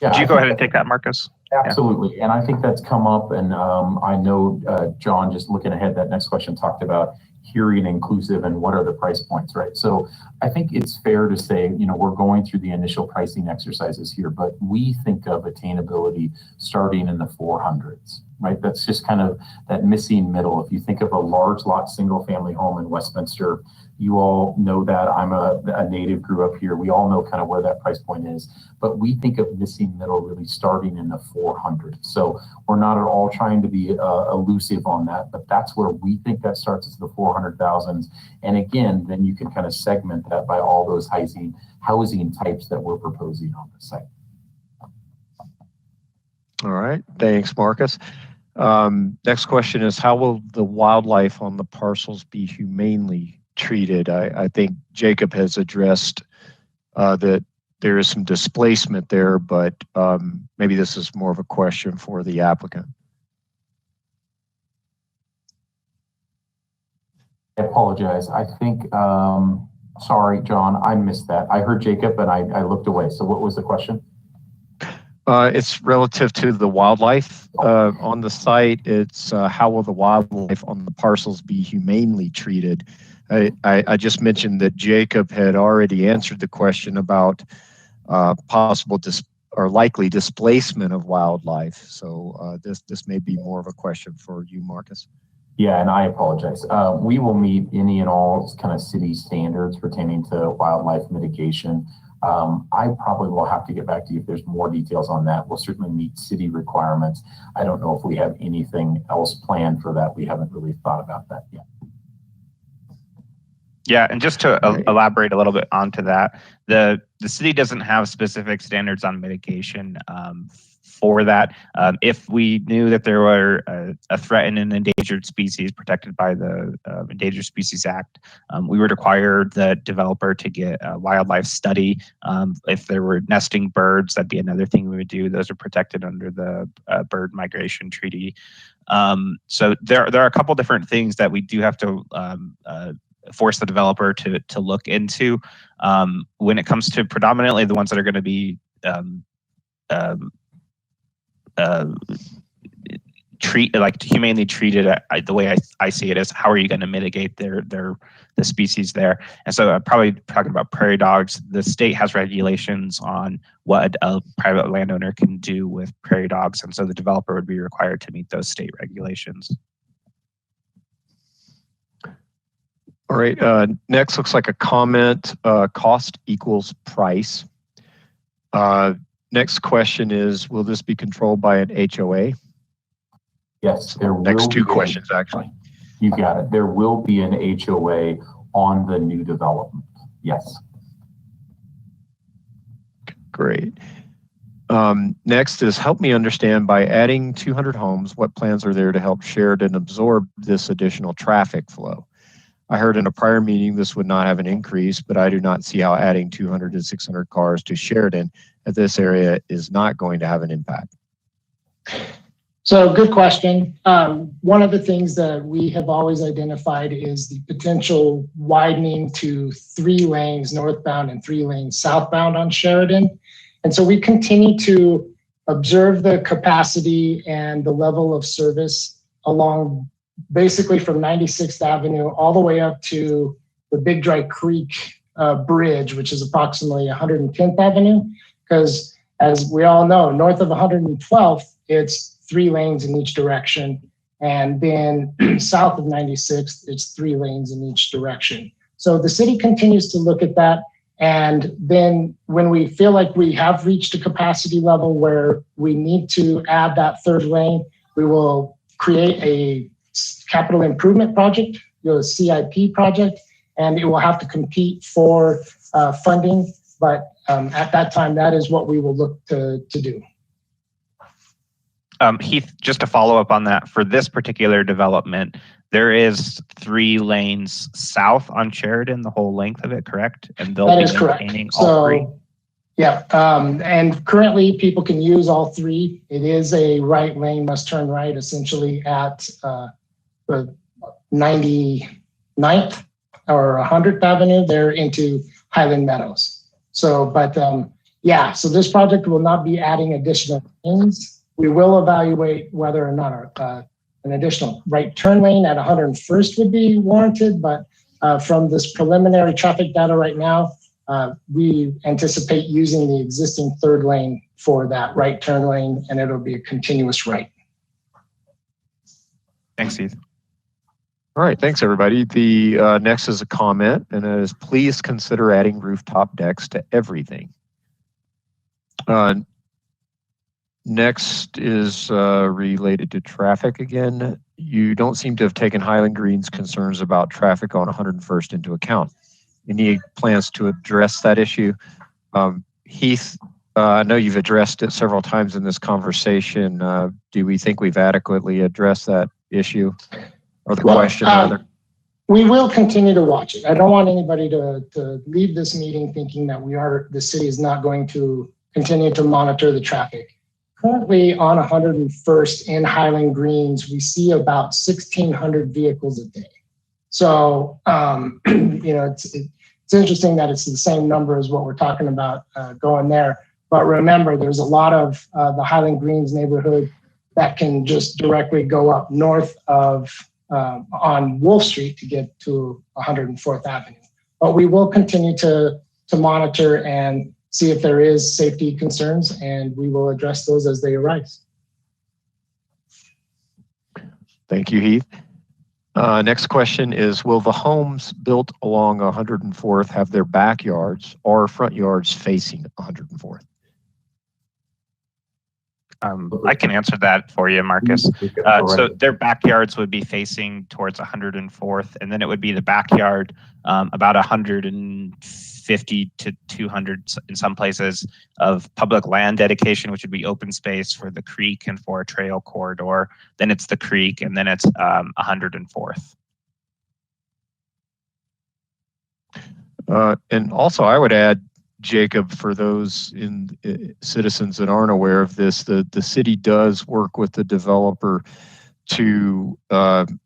Yeah, Would you go ahead and take that, Marcus? Absolutely. Yeah. And I think that's come up. And I know, John, just looking ahead, that next question talked about hearing inclusive and what are the price points, right? So I think it's fair to say, we're going through the initial pricing exercises here, but we think of attainability starting in the 400s, right? That's just kind of that missing middle. If you think of a large lot, single family home in Westminster, you all know that. I'm a native, grew up here. We all know kind of where that price point is, but we think of missing middle really starting in the 400s. So we're not at all trying to be elusive on that, but that's where we think that starts as the 400,000s. And again, then you can kind of segment that by all those housing types that we're proposing on the site. All right, thanks, Marcus. Next question is, how will the wildlife on the parcels be humanely treated? I think Jacob has addressed that there is some displacement there, but maybe this is more of a question for the applicant. I apologize. I think, sorry, John, I missed that. I heard Jacob and I looked away. So what was the question? It's relative to the wildlife on the site. It's how will the wildlife on the parcels be humanely treated? I just mentioned that Jacob had already answered the question about possible or likely displacement of wildlife. So this may be more of a question for you, Marcus. Yeah, and I apologize. We will meet any and all kind of city standards pertaining to wildlife mitigation. I probably will have to get back to you if there's more details on that. We'll certainly meet city requirements. I don't know if we have anything else planned for that. We haven't really thought about that yet. Yeah, and just to elaborate a little bit onto that, the city doesn't have specific standards on mitigation for that. If we knew that there were a threatened and endangered species protected by the Endangered Species Act, we would require the developer to get a wildlife study. If there were nesting birds, that'd be another thing we would do. Those are protected under the Bird Migration Treaty. So there are a couple different things that we do have to force the developer to look into. When it comes to predominantly the ones that are going to be humanely treated, the way I see it is, how are you going to mitigate the species there? And so I'm probably talking about prairie dogs. The state has regulations on what a private landowner can do with prairie dogs, and so the developer would be required to meet those state regulations. All right, next looks like a comment, cost equals price. Next question is, will this be controlled by an HOA? Yes, there will. Next two questions, actually. You got it. There will be an HOA on the new development. Yes. Great. Next is, help me understand, by adding 200 homes, what plans are there to help Sheridan absorb this additional traffic flow? I heard in a prior meeting this would not have an increase, but I do not see how adding 200 to 600 cars to Sheridan at this area is not going to have an impact. So good question. One of the things that we have always identified is the potential widening to 3 lanes northbound and 3 lanes southbound on Sheridan. And so we continue to observe the capacity and the level of service along basically from 96th Avenue all the way up to the Big Dry Creek Bridge, which is approximately 110th Avenue. Because as we all know, north of 112th, it's 3 lanes in each direction. And then south of 96th, it's 3 lanes in each direction. So the city continues to look at that. And then when we feel like we have reached a capacity level where we need to add that 3rd lane, we will create a capital improvement project, a CIP project, and it will have to compete for funding. But at that time, that is what we will look to do. Heath, just to follow up on that, for this particular development, there is 3 lanes south on Sheridan, the whole length of it, correct? And they'll be maintaining all 3. Yeah, and currently people can use all 3. It is a right lane, must turn right, essentially at the 99th or 100th Avenue there into Highland Meadows. So, but yeah, so this project will not be adding additional lanes. We will evaluate whether or not an additional right turn lane at 101st would be warranted, but from this preliminary traffic data right now, we anticipate using the existing 3rd lane for that right turn lane, and it'll be a continuous right. Thanks, Heath. All right, thanks everybody. The next is a comment, and it is please consider adding rooftop decks to everything. Next is related to traffic again. You don't seem to have taken Highland Green's concerns about traffic on 101st into account. Any plans to address that issue? Heath, I know you've addressed it several times in this conversation. Do we think we've adequately addressed that issue or the question rather? We will continue to watch it. I don't want anybody to leave this meeting thinking that the city is not going to continue to monitor the traffic. Currently on 101st in Highland Greens, we see about 1,600 vehicles a day. So, you know, it's interesting that it's the same number as what we're talking about going there. But remember, there's a lot of the Highland Greens neighborhood that can just directly go up north of on Wolf Street to get to 104th Avenue. But we will continue to monitor and see if there is safety concerns, and we will address those as they arise. Thank you, Heath. Next question is, will the homes built along 104th have their backyards or front yards facing 104th? I can answer that for you, Marcus. So their backyards would be facing towards 104th, and then it would be the backyard about 150 to 200 in some places of public land dedication, which would be open space for the creek and for a trail corridor. Then it's the creek, and then it's 104th. And also, I would add, Jacob, for those citizens that aren't aware of this, the city does work with the developer to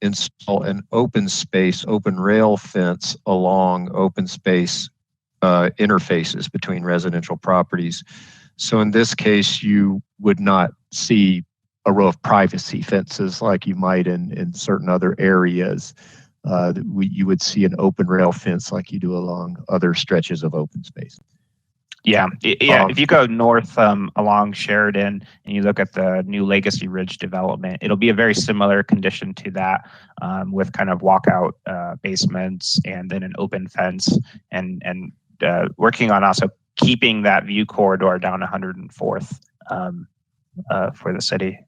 install an open space, open rail fence along open space interfaces between residential properties. So in this case, you would not see a row of privacy fences like you might in certain other areas. You would see an open rail fence like you do along other stretches of open space. Yeah. If you go north along Sheridan and you look at the new Legacy Ridge development, it'll be a very similar condition to that, with kind of walkout basements and then an open fence, and working on also keeping that view corridor down 104th for the city.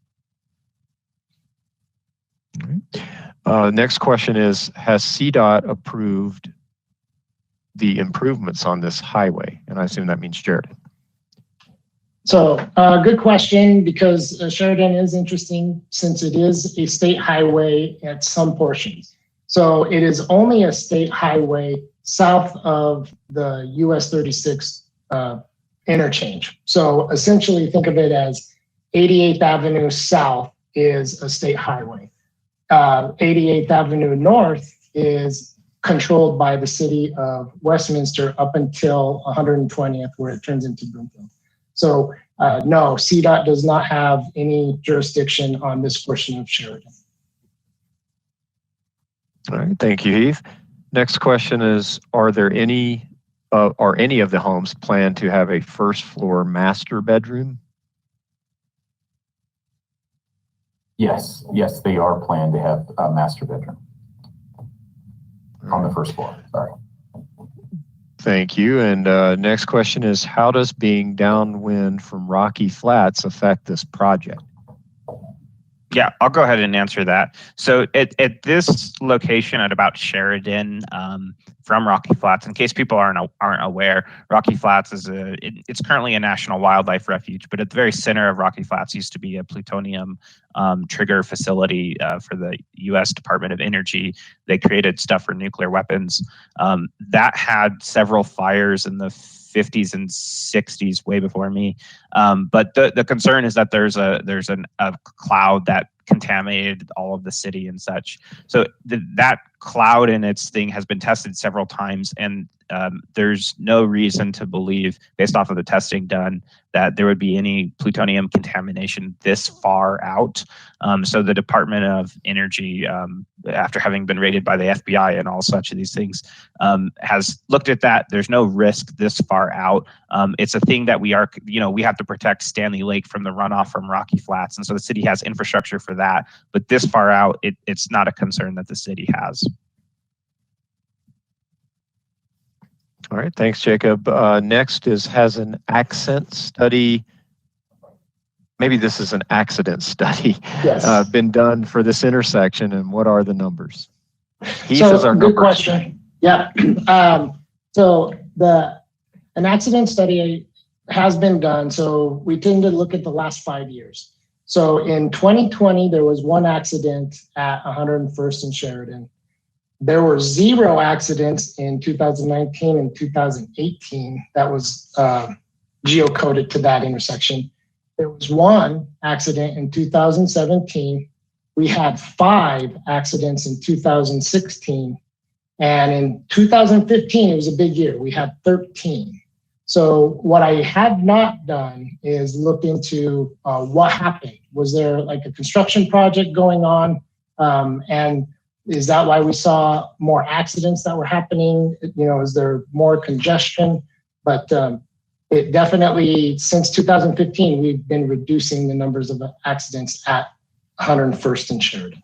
Next question is, has Cdot approved the improvements on this highway? And I assume that means Sheridan. So good question, because Sheridan is interesting since it is a state highway at some portions. So it is only a state highway south of the US 36 interchange. So essentially think of it as 88th Avenue South is a state highway. 88th Avenue North is controlled by the city of Westminster up until 120th, where it turns into Broomfield. So no, Cdot does not have any jurisdiction on this portion of Sheridan. All right, thank you, Heath. Next question is, are any of the homes planned to have a first floor master bedroom? Yes, they are planned to have a master bedroom on the first floor. Sorry. Thank you. And next question is, how does being downwind from Rocky Flats affect this project? Yeah, I'll go ahead and answer that. So at this location at about Sheridan, from Rocky Flats, in case people aren't aware, Rocky Flats is it's currently a national wildlife refuge, but at the very center of Rocky Flats used to be a plutonium trigger facility for the U.S. Department of Energy. They created stuff for nuclear weapons. That had several fires in the 50s and 60s, way before me. But the concern is that there's a cloud that contaminated all of the city and such. So that cloud and its thing has been tested several times, and there's no reason to believe, based off of the testing done, that there would be any plutonium contamination this far out. So the Department of Energy, after having been raided by the FBI and all such of these things, has looked at that. There's no risk this far out. It's a thing that we have to protect Stanley Lake from the runoff from Rocky Flats, and so the city has infrastructure for that. But this far out, it's not a concern that the city has. All right, thanks, Jacob. Next has an accent study. Maybe this is an accident study. Yes. Been done for this intersection, and what are the numbers? Heath So is our good number. question. Yeah. So an accident study has been done. So we tend to look at the last 5 years. So in 2020, there was one accident at 101st and Sheridan. There were 0 accidents in 2019 and 2018 that was geocoded to that intersection. There was 1 accident in 2017. We had 5 accidents in 2016. And in 2015, it was a big year. We had 13. So what I have not done is look into what happened. Was there like a construction project going on? And is that why we saw more accidents that were happening? Is there more congestion? But it definitely, since 2015, we've been reducing the numbers of accidents at 101st and Sheridan.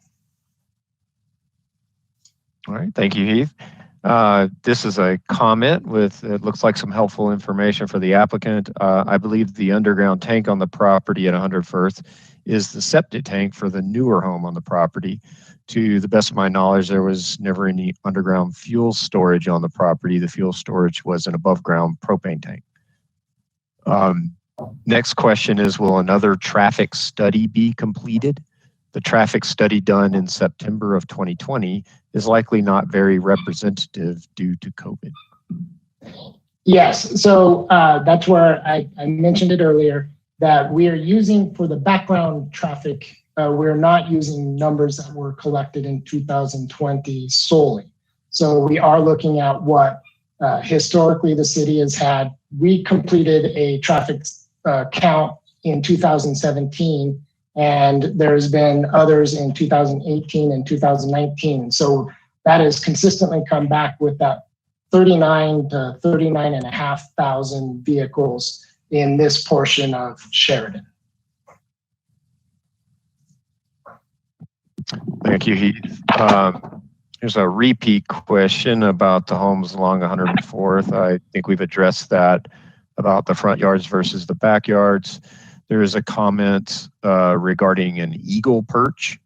All right, thank you, Heath. This is a comment with, it looks like some helpful information for the applicant. I believe the underground tank on the property at 101st is the septic tank for the newer home on the property. To the best of my knowledge, there was never any underground fuel storage on the property. The fuel storage was an above ground propane tank. Next question is, will another traffic study be completed? The traffic study done in September of 2020 is likely not very representative due to COVID. Yes, so that's where I mentioned it earlier, that we are using for the background traffic, we're not using numbers that were collected in 2020 solely. So we are looking at what historically the city has had. We completed a traffic count in 2017, and there's been others in 2018 and 2019. So that has consistently come back with that 39 to 39,500 vehicles in this portion of Sheridan. Thank you, Heath. Here's a repeat question about the homes along 104th. I think we've addressed that about the front yards versus the backyards. There is a comment regarding an eagle perch.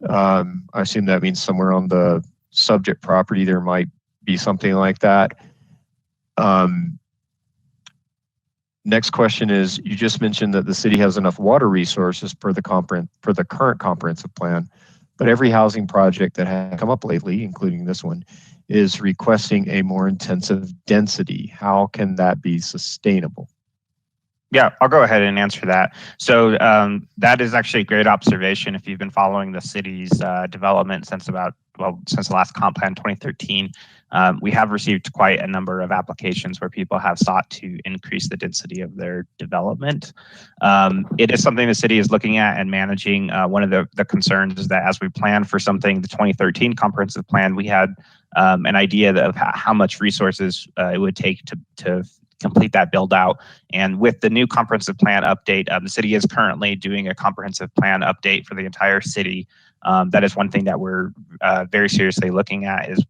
I assume that means somewhere on the subject property there might be something like that. Next question is, you just mentioned that the city has enough water resources for the current comprehensive plan, but every housing project that has come up lately, including this one, is requesting a more intensive density. How can that be sustainable? Yeah, I'll go ahead and answer that. So that is actually a great observation. If you've been following the city's development since the last comp plan 2013, we have received quite a number of applications where people have sought to increase the density of their development. It is something the city is looking at and managing. One of the concerns is that as we plan for something, the 2013 comprehensive plan, we had an idea of how much resources it would take to complete that build out. And with the new comprehensive plan update, the city is currently doing a comprehensive plan update for the entire city. That is one thing that we're very seriously looking at is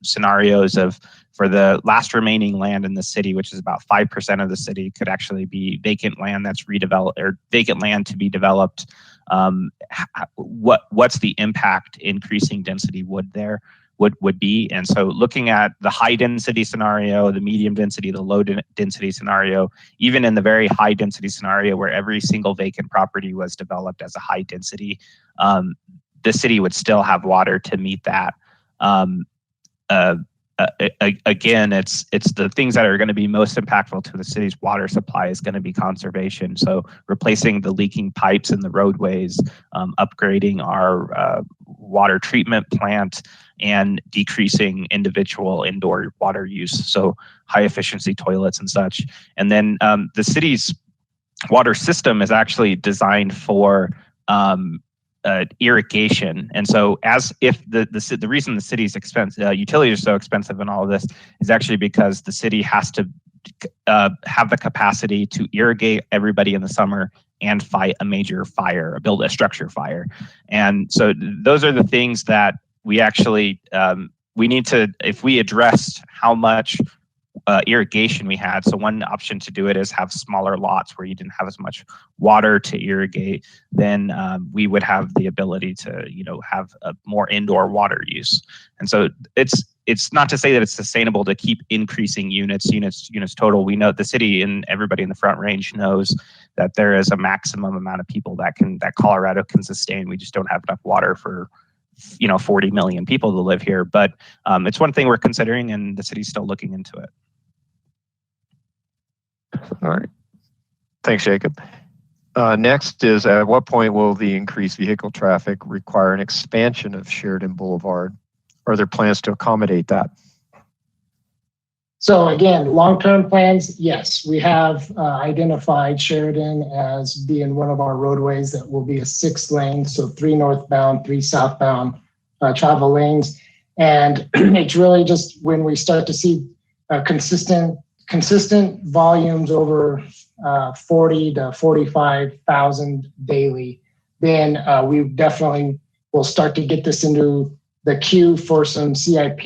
scenarios of, for the last remaining land in the city, which is about 5% of the city, could actually be vacant land that's redeveloped or vacant land to be developed what's the impact increasing density would there would be. And so looking at the high density scenario, the medium density, the low density scenario, even in the very high density scenario where every single vacant property was developed as a high density, the city would still have water to meet that. Again, it's the things that are going to be most impactful to the city's water supply is going to be conservation. So replacing the leaking pipes in the roadways, upgrading our water treatment plant, and decreasing individual indoor water use. So high efficiency toilets and such. And then the city's water system is actually designed for irrigation. And so as if the reason the city's utilities are so expensive and all of this is actually because the city has to have the capacity to irrigate everybody in the summer and fight a major fire, build a structure fire. And so those are the things that we actually, we need to, if we addressed how much irrigation we had. So one option to do it is have smaller lots where you didn't have as much water to irrigate. Then we would have the ability to, have a more indoor water use. And so it's not to say that it's sustainable to keep increasing units total. We know the city and everybody in the Front Range knows that there is a maximum amount of people that Colorado can sustain. We just don't have enough water for 40 million people to live here. But it's one thing we're considering, and the city's still looking into it. All right. Thanks, Jacob. Next is, at what point will the increased vehicle traffic require an expansion of Sheridan Boulevard? Are there plans to accommodate that? So again, long-term plans, yes. We have identified Sheridan as being one of our roadways that will be a 6-lane, so 3 northbound, 3 southbound travel lanes. And it's really just when we start to see consistent volumes over 40 to 45,000 daily, then we definitely will start to get this into the queue for some CIP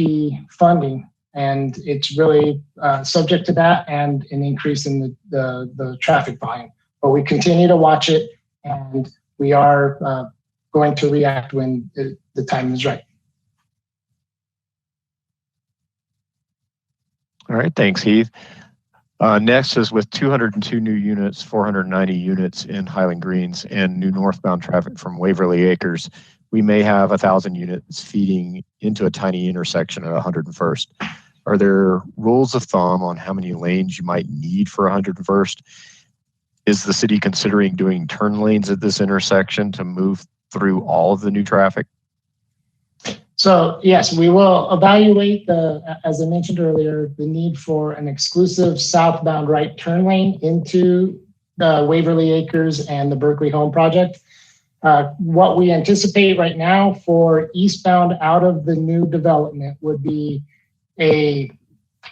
funding. And it's really subject to that and an increase in the traffic volume. But we continue to watch it, and we are going to react when the time is right. All right, thanks, Heath. Next is, with 202 new units, 490 units in Highland Greens, and new northbound traffic from Waverly Acres, we may have 1,000 units feeding into a tiny intersection at 101st. Are there rules of thumb on how many lanes you might need for 101st? Is the city considering doing turn lanes at this intersection to move through all of the new traffic? So yes, we will evaluate as I mentioned earlier, the need for an exclusive southbound right turn lane into the Waverly Acres and the Berkeley Home Project. What we anticipate right now for eastbound out of the new development would be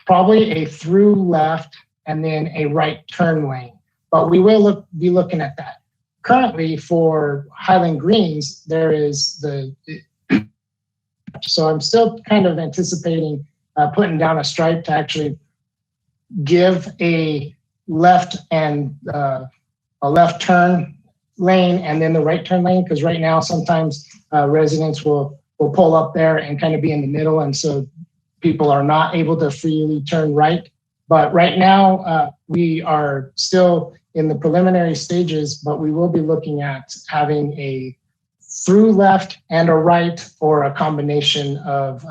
probably a through left and then a right turn lane. But we will be looking at that. Currently for Highland Greens, there is so I'm still kind of anticipating putting down a stripe to actually give a left and a left turn lane and then the right turn lane, because right now sometimes residents will pull up there and kind of be in the middle, and so people are not able to freely turn right. But right now we are still in the preliminary stages, but we will be looking at having a through left and a right, or a combination of,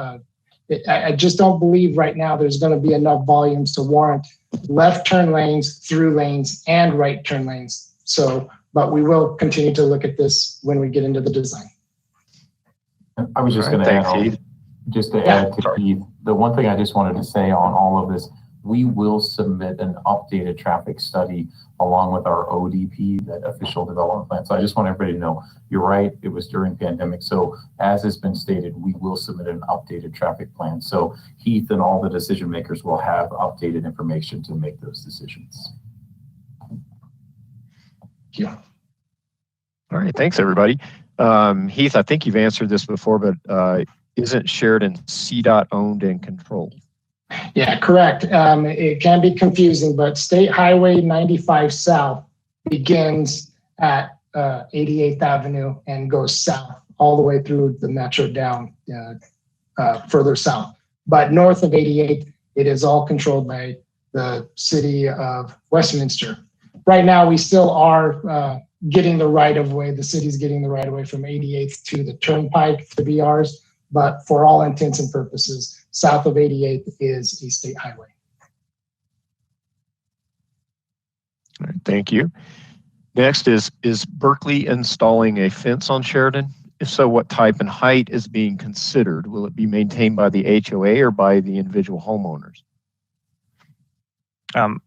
I just don't believe right now there's going to be enough volumes to warrant left turn lanes, through lanes, and right turn lanes. So, but we will continue to look at this when we get into the design. I was just going to add, just to add to Keith, the one thing I just wanted to say on all of this, we will submit an updated traffic study along with our ODP, that official development plan. So I just want everybody to know, you're right, it was during pandemic. So as has been stated, we will submit an updated traffic plan. So Heath and all the decision makers will have updated information to make those decisions. Yeah. All right, thanks everybody. Heath, I think you've answered this before, but isn't Sheridan Cdot owned and controlled? Yeah, correct. It can be confusing, but State Highway 95 South begins at 88th Avenue and goes south all the way through the metro down further south. But north of 88th, it is all controlled by the city of Westminster. Right now, we still are getting the right of way. The city's getting the right of way from 88th to the Turnpike to be ours. But for all intents and purposes, south of 88th is a state highway. All right, thank you. Next is Berkeley installing a fence on Sheridan? If so, what type and height is being considered? Will it be maintained by the HOA or by the individual homeowners?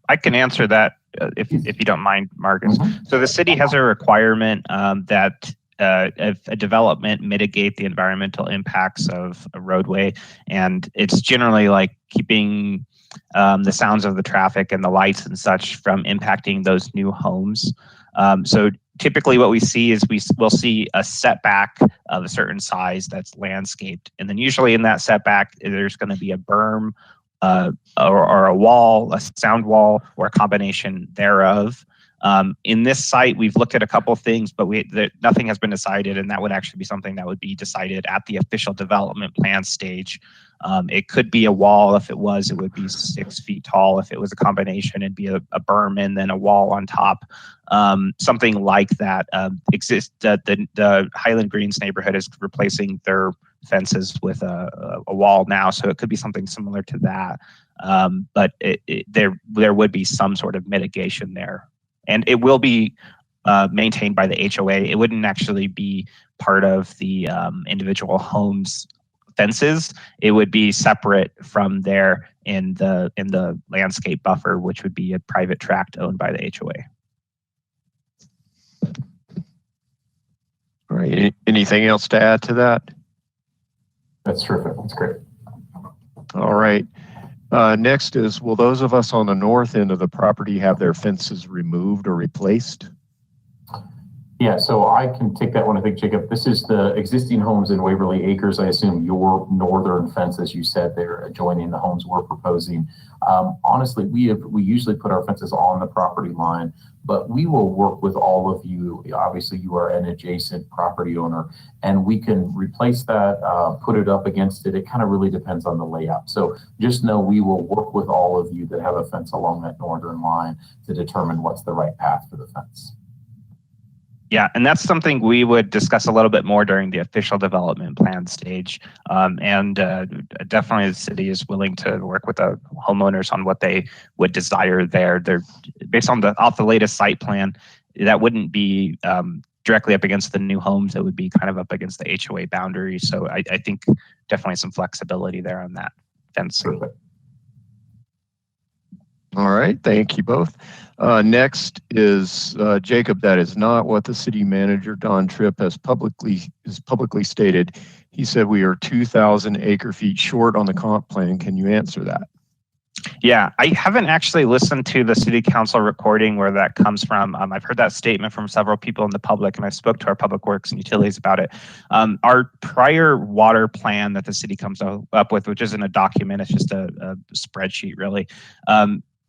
I can answer that if you don't mind, Marcus. Mm-hmm. So the city has a requirement that if a development mitigate the environmental impacts of a roadway, and it's generally like keeping the sounds of the traffic and the lights and such from impacting those new homes. So typically what we see is we'll see a setback of a certain size that's landscaped. And then usually in that setback, there's going to be a berm or a wall, a sound wall, or a combination thereof. In this site, we've looked at a couple things, but nothing has been decided, and that would actually be something that would be decided at the official development plan stage. It could be a wall. If it would be 6 feet tall. If it was a combination, it'd be a berm and then a wall on top. Something like that exists. The Highland Greens neighborhood is replacing their fences with a wall now, so it could be something similar to that. But there would be some sort of mitigation there. And it will be maintained by the HOA. It wouldn't actually be part of the individual homes' fences. It would be separate from there in the landscape buffer, which would be a private tract owned by the HOA. All right. Anything else to add to that? That's terrific. That's great. All right. Next is, will those of us on the north end of the property have their fences removed or replaced? Yeah, so I can take that one. I think, Jacob, this is the existing homes in Waverly Acres. I assume your northern fence, as you said, they're adjoining the homes we're proposing. Honestly, we usually put our fences on the property line, but we will work with all of you. Obviously, you are an adjacent property owner, and we can replace that, put it up against it. It kind of really depends on the layout. So just know we will work with all of you that have a fence along that northern line to determine what's the right path for the fence. Yeah, and that's something we would discuss a little bit more during the official development plan stage. Definitely the city is willing to work with the homeowners on what they would desire there. They're based on off the latest site plan, that wouldn't be directly up against the new homes. It would be kind of up against the HOA boundary. So I think definitely some flexibility there on that fencing. All right, thank you both. Next is Jacob. That is not what the city manager, Don Tripp, has publicly stated. He said we are 2,000 acre feet short on the comp plan. Can you answer that? Yeah, I haven't actually listened to the city council recording where that comes from. I've heard that statement from several people in the public, and I spoke to our public works and utilities about it. Our prior water plan that the city comes up with, which isn't a document, it's just a spreadsheet really,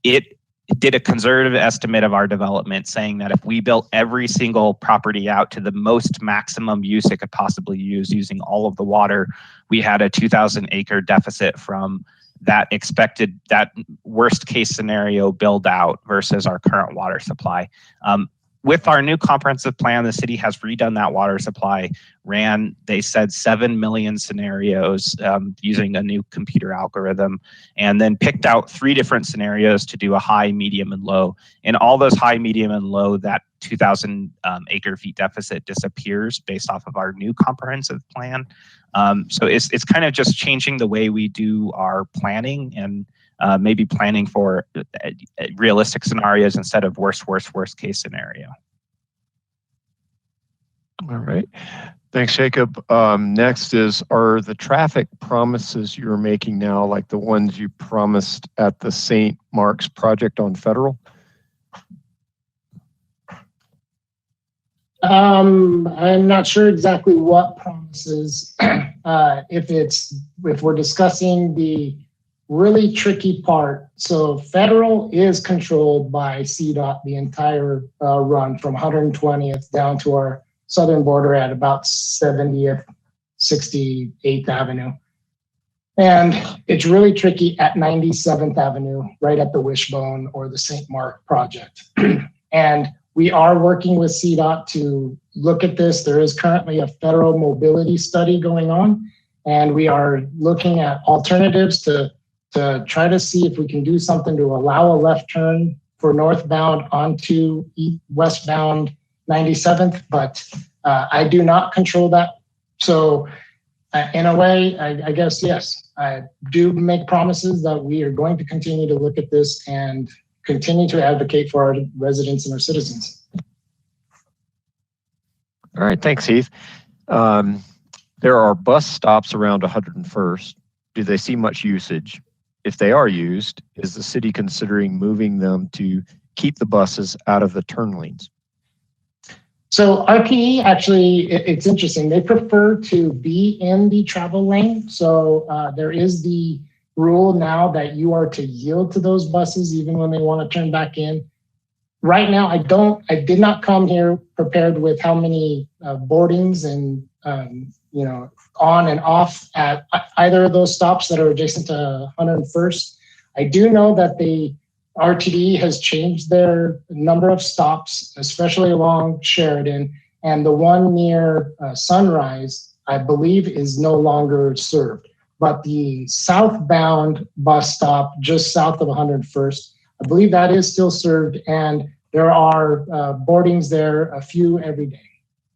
it did a conservative estimate of our development saying that if we built every single property out to the most maximum use it could possibly use using all of the water, we had a 2,000 acre deficit from that worst case scenario build out versus our current water supply. With our new comprehensive plan, the city has redone that water supply, they said 7 million scenarios using a new computer algorithm, and then picked out 3 different scenarios to do a high, medium, and low. In all those high, medium, and low, that 2,000 acre feet deficit disappears based off of our new comprehensive plan. So it's kind of just changing the way we do our planning and maybe planning for realistic scenarios instead of worst case scenario. All right. Thanks, Jacob. Next are the traffic promises you're making now like the ones you promised at the St. Mark's project on Federal? I'm not sure exactly what promises. If we're discussing the really tricky part. So federal is controlled by Cdot, the entire run from 120th down to our southern border at about 70th, 68th Avenue. And it's really tricky at 97th Avenue, right at the Wishbone or the St. Mark project. And we are working with Cdot to look at this. There is currently a federal mobility study going on, and we are looking at alternatives to try to see if we can do something to allow a left turn for northbound onto westbound 97th, but I do not control that. So in a way, I guess, yes, I do make promises that we are going to continue to look at this and continue to advocate for our residents and our citizens. All right, thanks, Heath. There are bus stops around 101st. Do they see much usage? If they are used, is the city considering moving them to keep the buses out of the turn lanes? So RPE, actually, it's interesting. They prefer to be in the travel lane. So there is the rule now that you are to yield to those buses even when they want to turn back in. Right now, I did not come here prepared with how many boardings and on and off at either of those stops that are adjacent to 101st. I do know that the RTD has changed their number of stops, especially along Sheridan, and the one near Sunrise, I believe, is no longer served. But the southbound bus stop just south of 101st, I believe that is still served, and there are boardings there, a few every day.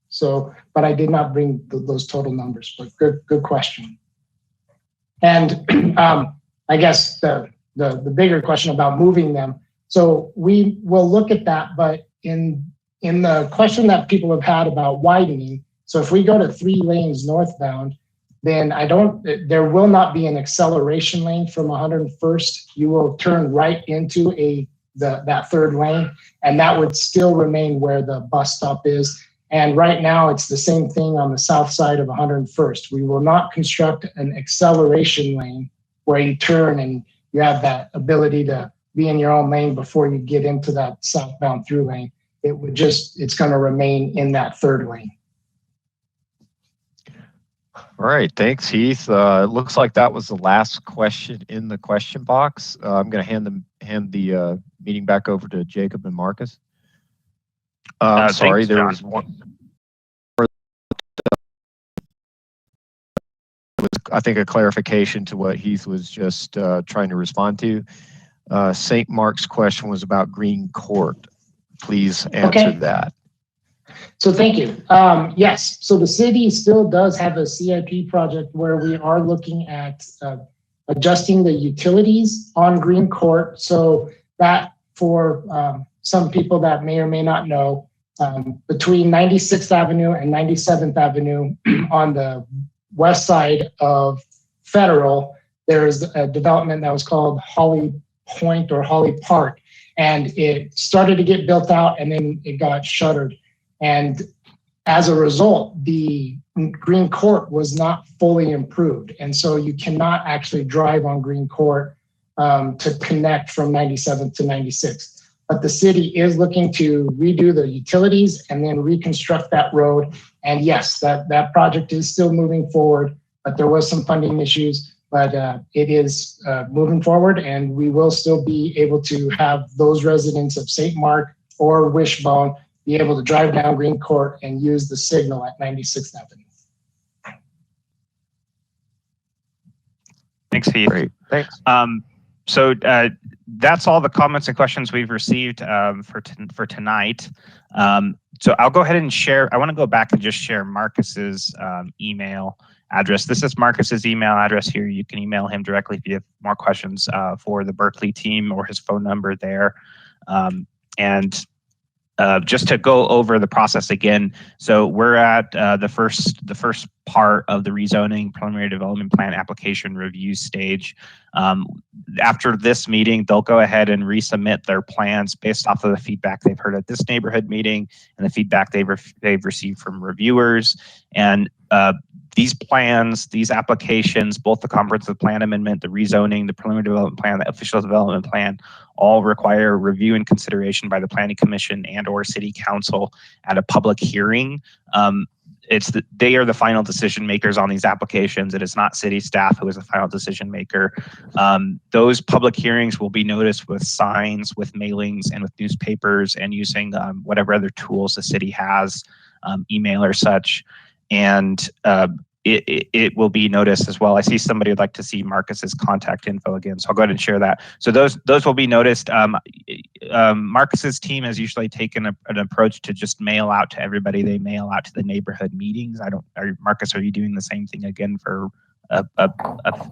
So, but I did not bring those total numbers, but good question. And I guess the bigger question about moving them. So we will look at that, but in the question that people have had about widening, so if we go to 3 lanes northbound, then there will not be an acceleration lane from 101st. You will turn right into that third lane, and that would still remain where the bus stop is. And right now it's the same thing on the south side of 101st. We will not construct an acceleration lane where you turn and you have that ability to be in your own lane before you get into that southbound through lane. It's going to remain in that third lane. All right, thanks, Heath. It looks like that was the last question in the question box. I'm going to hand the meeting back over to Jacob and Marcus. Sorry, there was one. I think a clarification to what Heath was just trying to respond to. St. Mark's question was about Green Court. Please answer that. So thank you. Yes, so the city still does have a CIP project where we are looking at adjusting the utilities on Green Court. So that for some people that may or may not know, between 96th Avenue and 97th Avenue on the west side of Federal, there's a development that was called Holly Point or Holly Park. And it started to get built out and then it got shuttered. And as a result, the Green Court was not fully improved. And so you cannot actually drive on Green Court to connect from 97th to 96th. But the city is looking to redo the utilities and then reconstruct that road. And yes, that project is still moving forward, but there was some funding issues, but it is moving forward, and we will still be able to have those residents of St. Mark or Wishbone be able to drive down Green Court and use the signal at 96th Avenue. Thanks, Heath. Great, thanks. So that's all the comments and questions we've received for tonight. So I'll go ahead and share. I want to go back and just share Marcus's email address. This is Marcus's email address here. You can email him directly if you have more questions for the Berkeley team, or his phone number there. And just to go over the process again, so we're at the first part of the rezoning preliminary development plan application review stage. After this meeting, they'll go ahead and resubmit their plans based off of the feedback they've heard at this neighborhood meeting and the feedback they've received from reviewers. And these plans, these applications, both the comprehensive plan amendment, the rezoning, the preliminary development plan, the official development plan, all require review and consideration by the Planning Commission and or City Council at a public hearing. They are the final decision makers on these applications. It is not city staff who is the final decision maker. Those public hearings will be noticed with signs, with mailings, and with newspapers, and using whatever other tools the city has, email or such. And it will be noticed as well. I see somebody would like to see Marcus's contact info again, so I'll go ahead and share that. So those will be noticed. Marcus's team has usually taken an approach to just mail out to everybody. They mail out to the neighborhood meetings. Marcus, are you doing the same thing again for a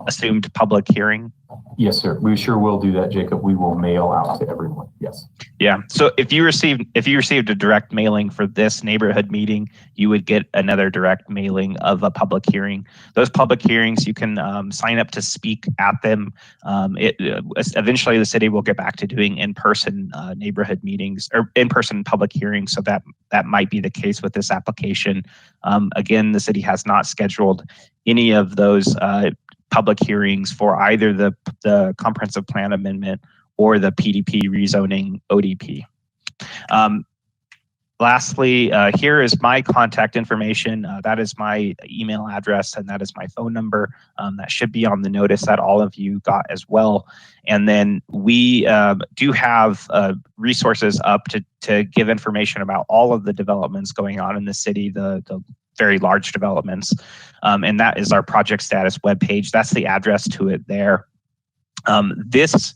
assumed public hearing? Yes, sir. We sure will do that, Jacob. We will mail out to everyone. Yes. Yeah. So if you received a direct mailing for this neighborhood meeting, you would get another direct mailing of a public hearing. Those public hearings, you can sign up to speak at them. Eventually, the city will get back to doing in-person neighborhood meetings or in-person public hearings. So that might be the case with this application. Again, the city has not scheduled any of those public hearings for either the comprehensive plan amendment or the PDP rezoning ODP. Lastly, here is my contact information. That is my email address and that is my phone number. That should be on the notice that all of you got as well. And then we do have resources up to give information about all of the developments going on in the city, the very large developments. And that is our project status webpage. That's the address to it there. This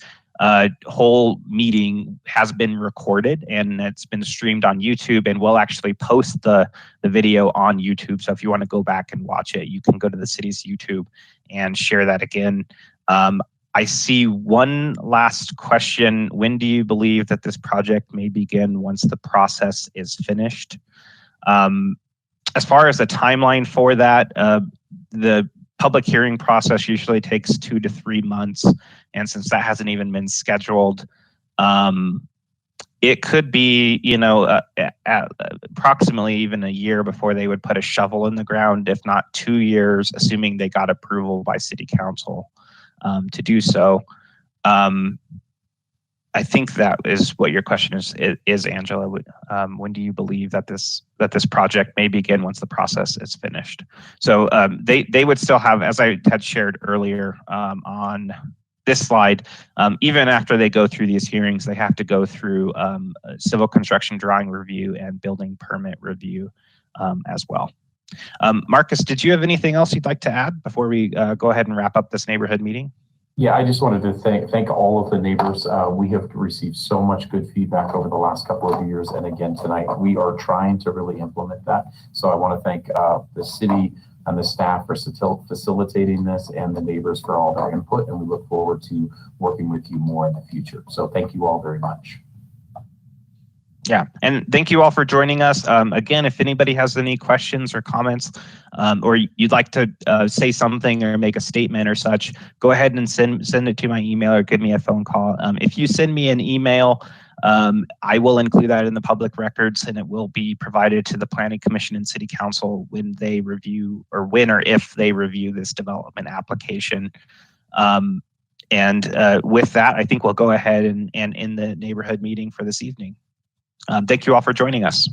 whole meeting has been recorded and it's been streamed on YouTube, and we'll actually post the video on YouTube. So if you want to go back and watch it, you can go to the city's YouTube and share that again. I see one last question. When do you believe that this project may begin once the process is finished? As far as the timeline for that, the public hearing process usually takes 2 to 3 months. And since that hasn't even been scheduled, it could be, approximately even a year before they would put a shovel in the ground, if not 2 years, assuming they got approval by City Council to do so. I think that is what your question is Angela. When do you believe that this project may begin once the process is finished? So they would still have, as I had shared earlier on this slide, even after they go through these hearings, they have to go through civil construction drawing review and building permit review as well. Marcus, did you have anything else you'd like to add before we go ahead and wrap up this neighborhood meeting? Yeah, I just wanted to thank all of the neighbors. We have received so much good feedback over the last couple of years. And again, tonight, we are trying to really implement that. So I want to thank the city and the staff for facilitating this and the neighbors for all their input. And we look forward to working with you more in the future. So thank you all very much. Yeah, and thank you all for joining us. Again, if anybody has any questions or comments, or you'd like to say something or make a statement or such, go ahead and send it to my email or give me a phone call. If you send me an email, I will include that in the public records, and it will be provided to the Planning Commission and City Council when they review, or if they review this development application. And with that, I think we'll go ahead and end the neighborhood meeting for this evening. Thank you all for joining us.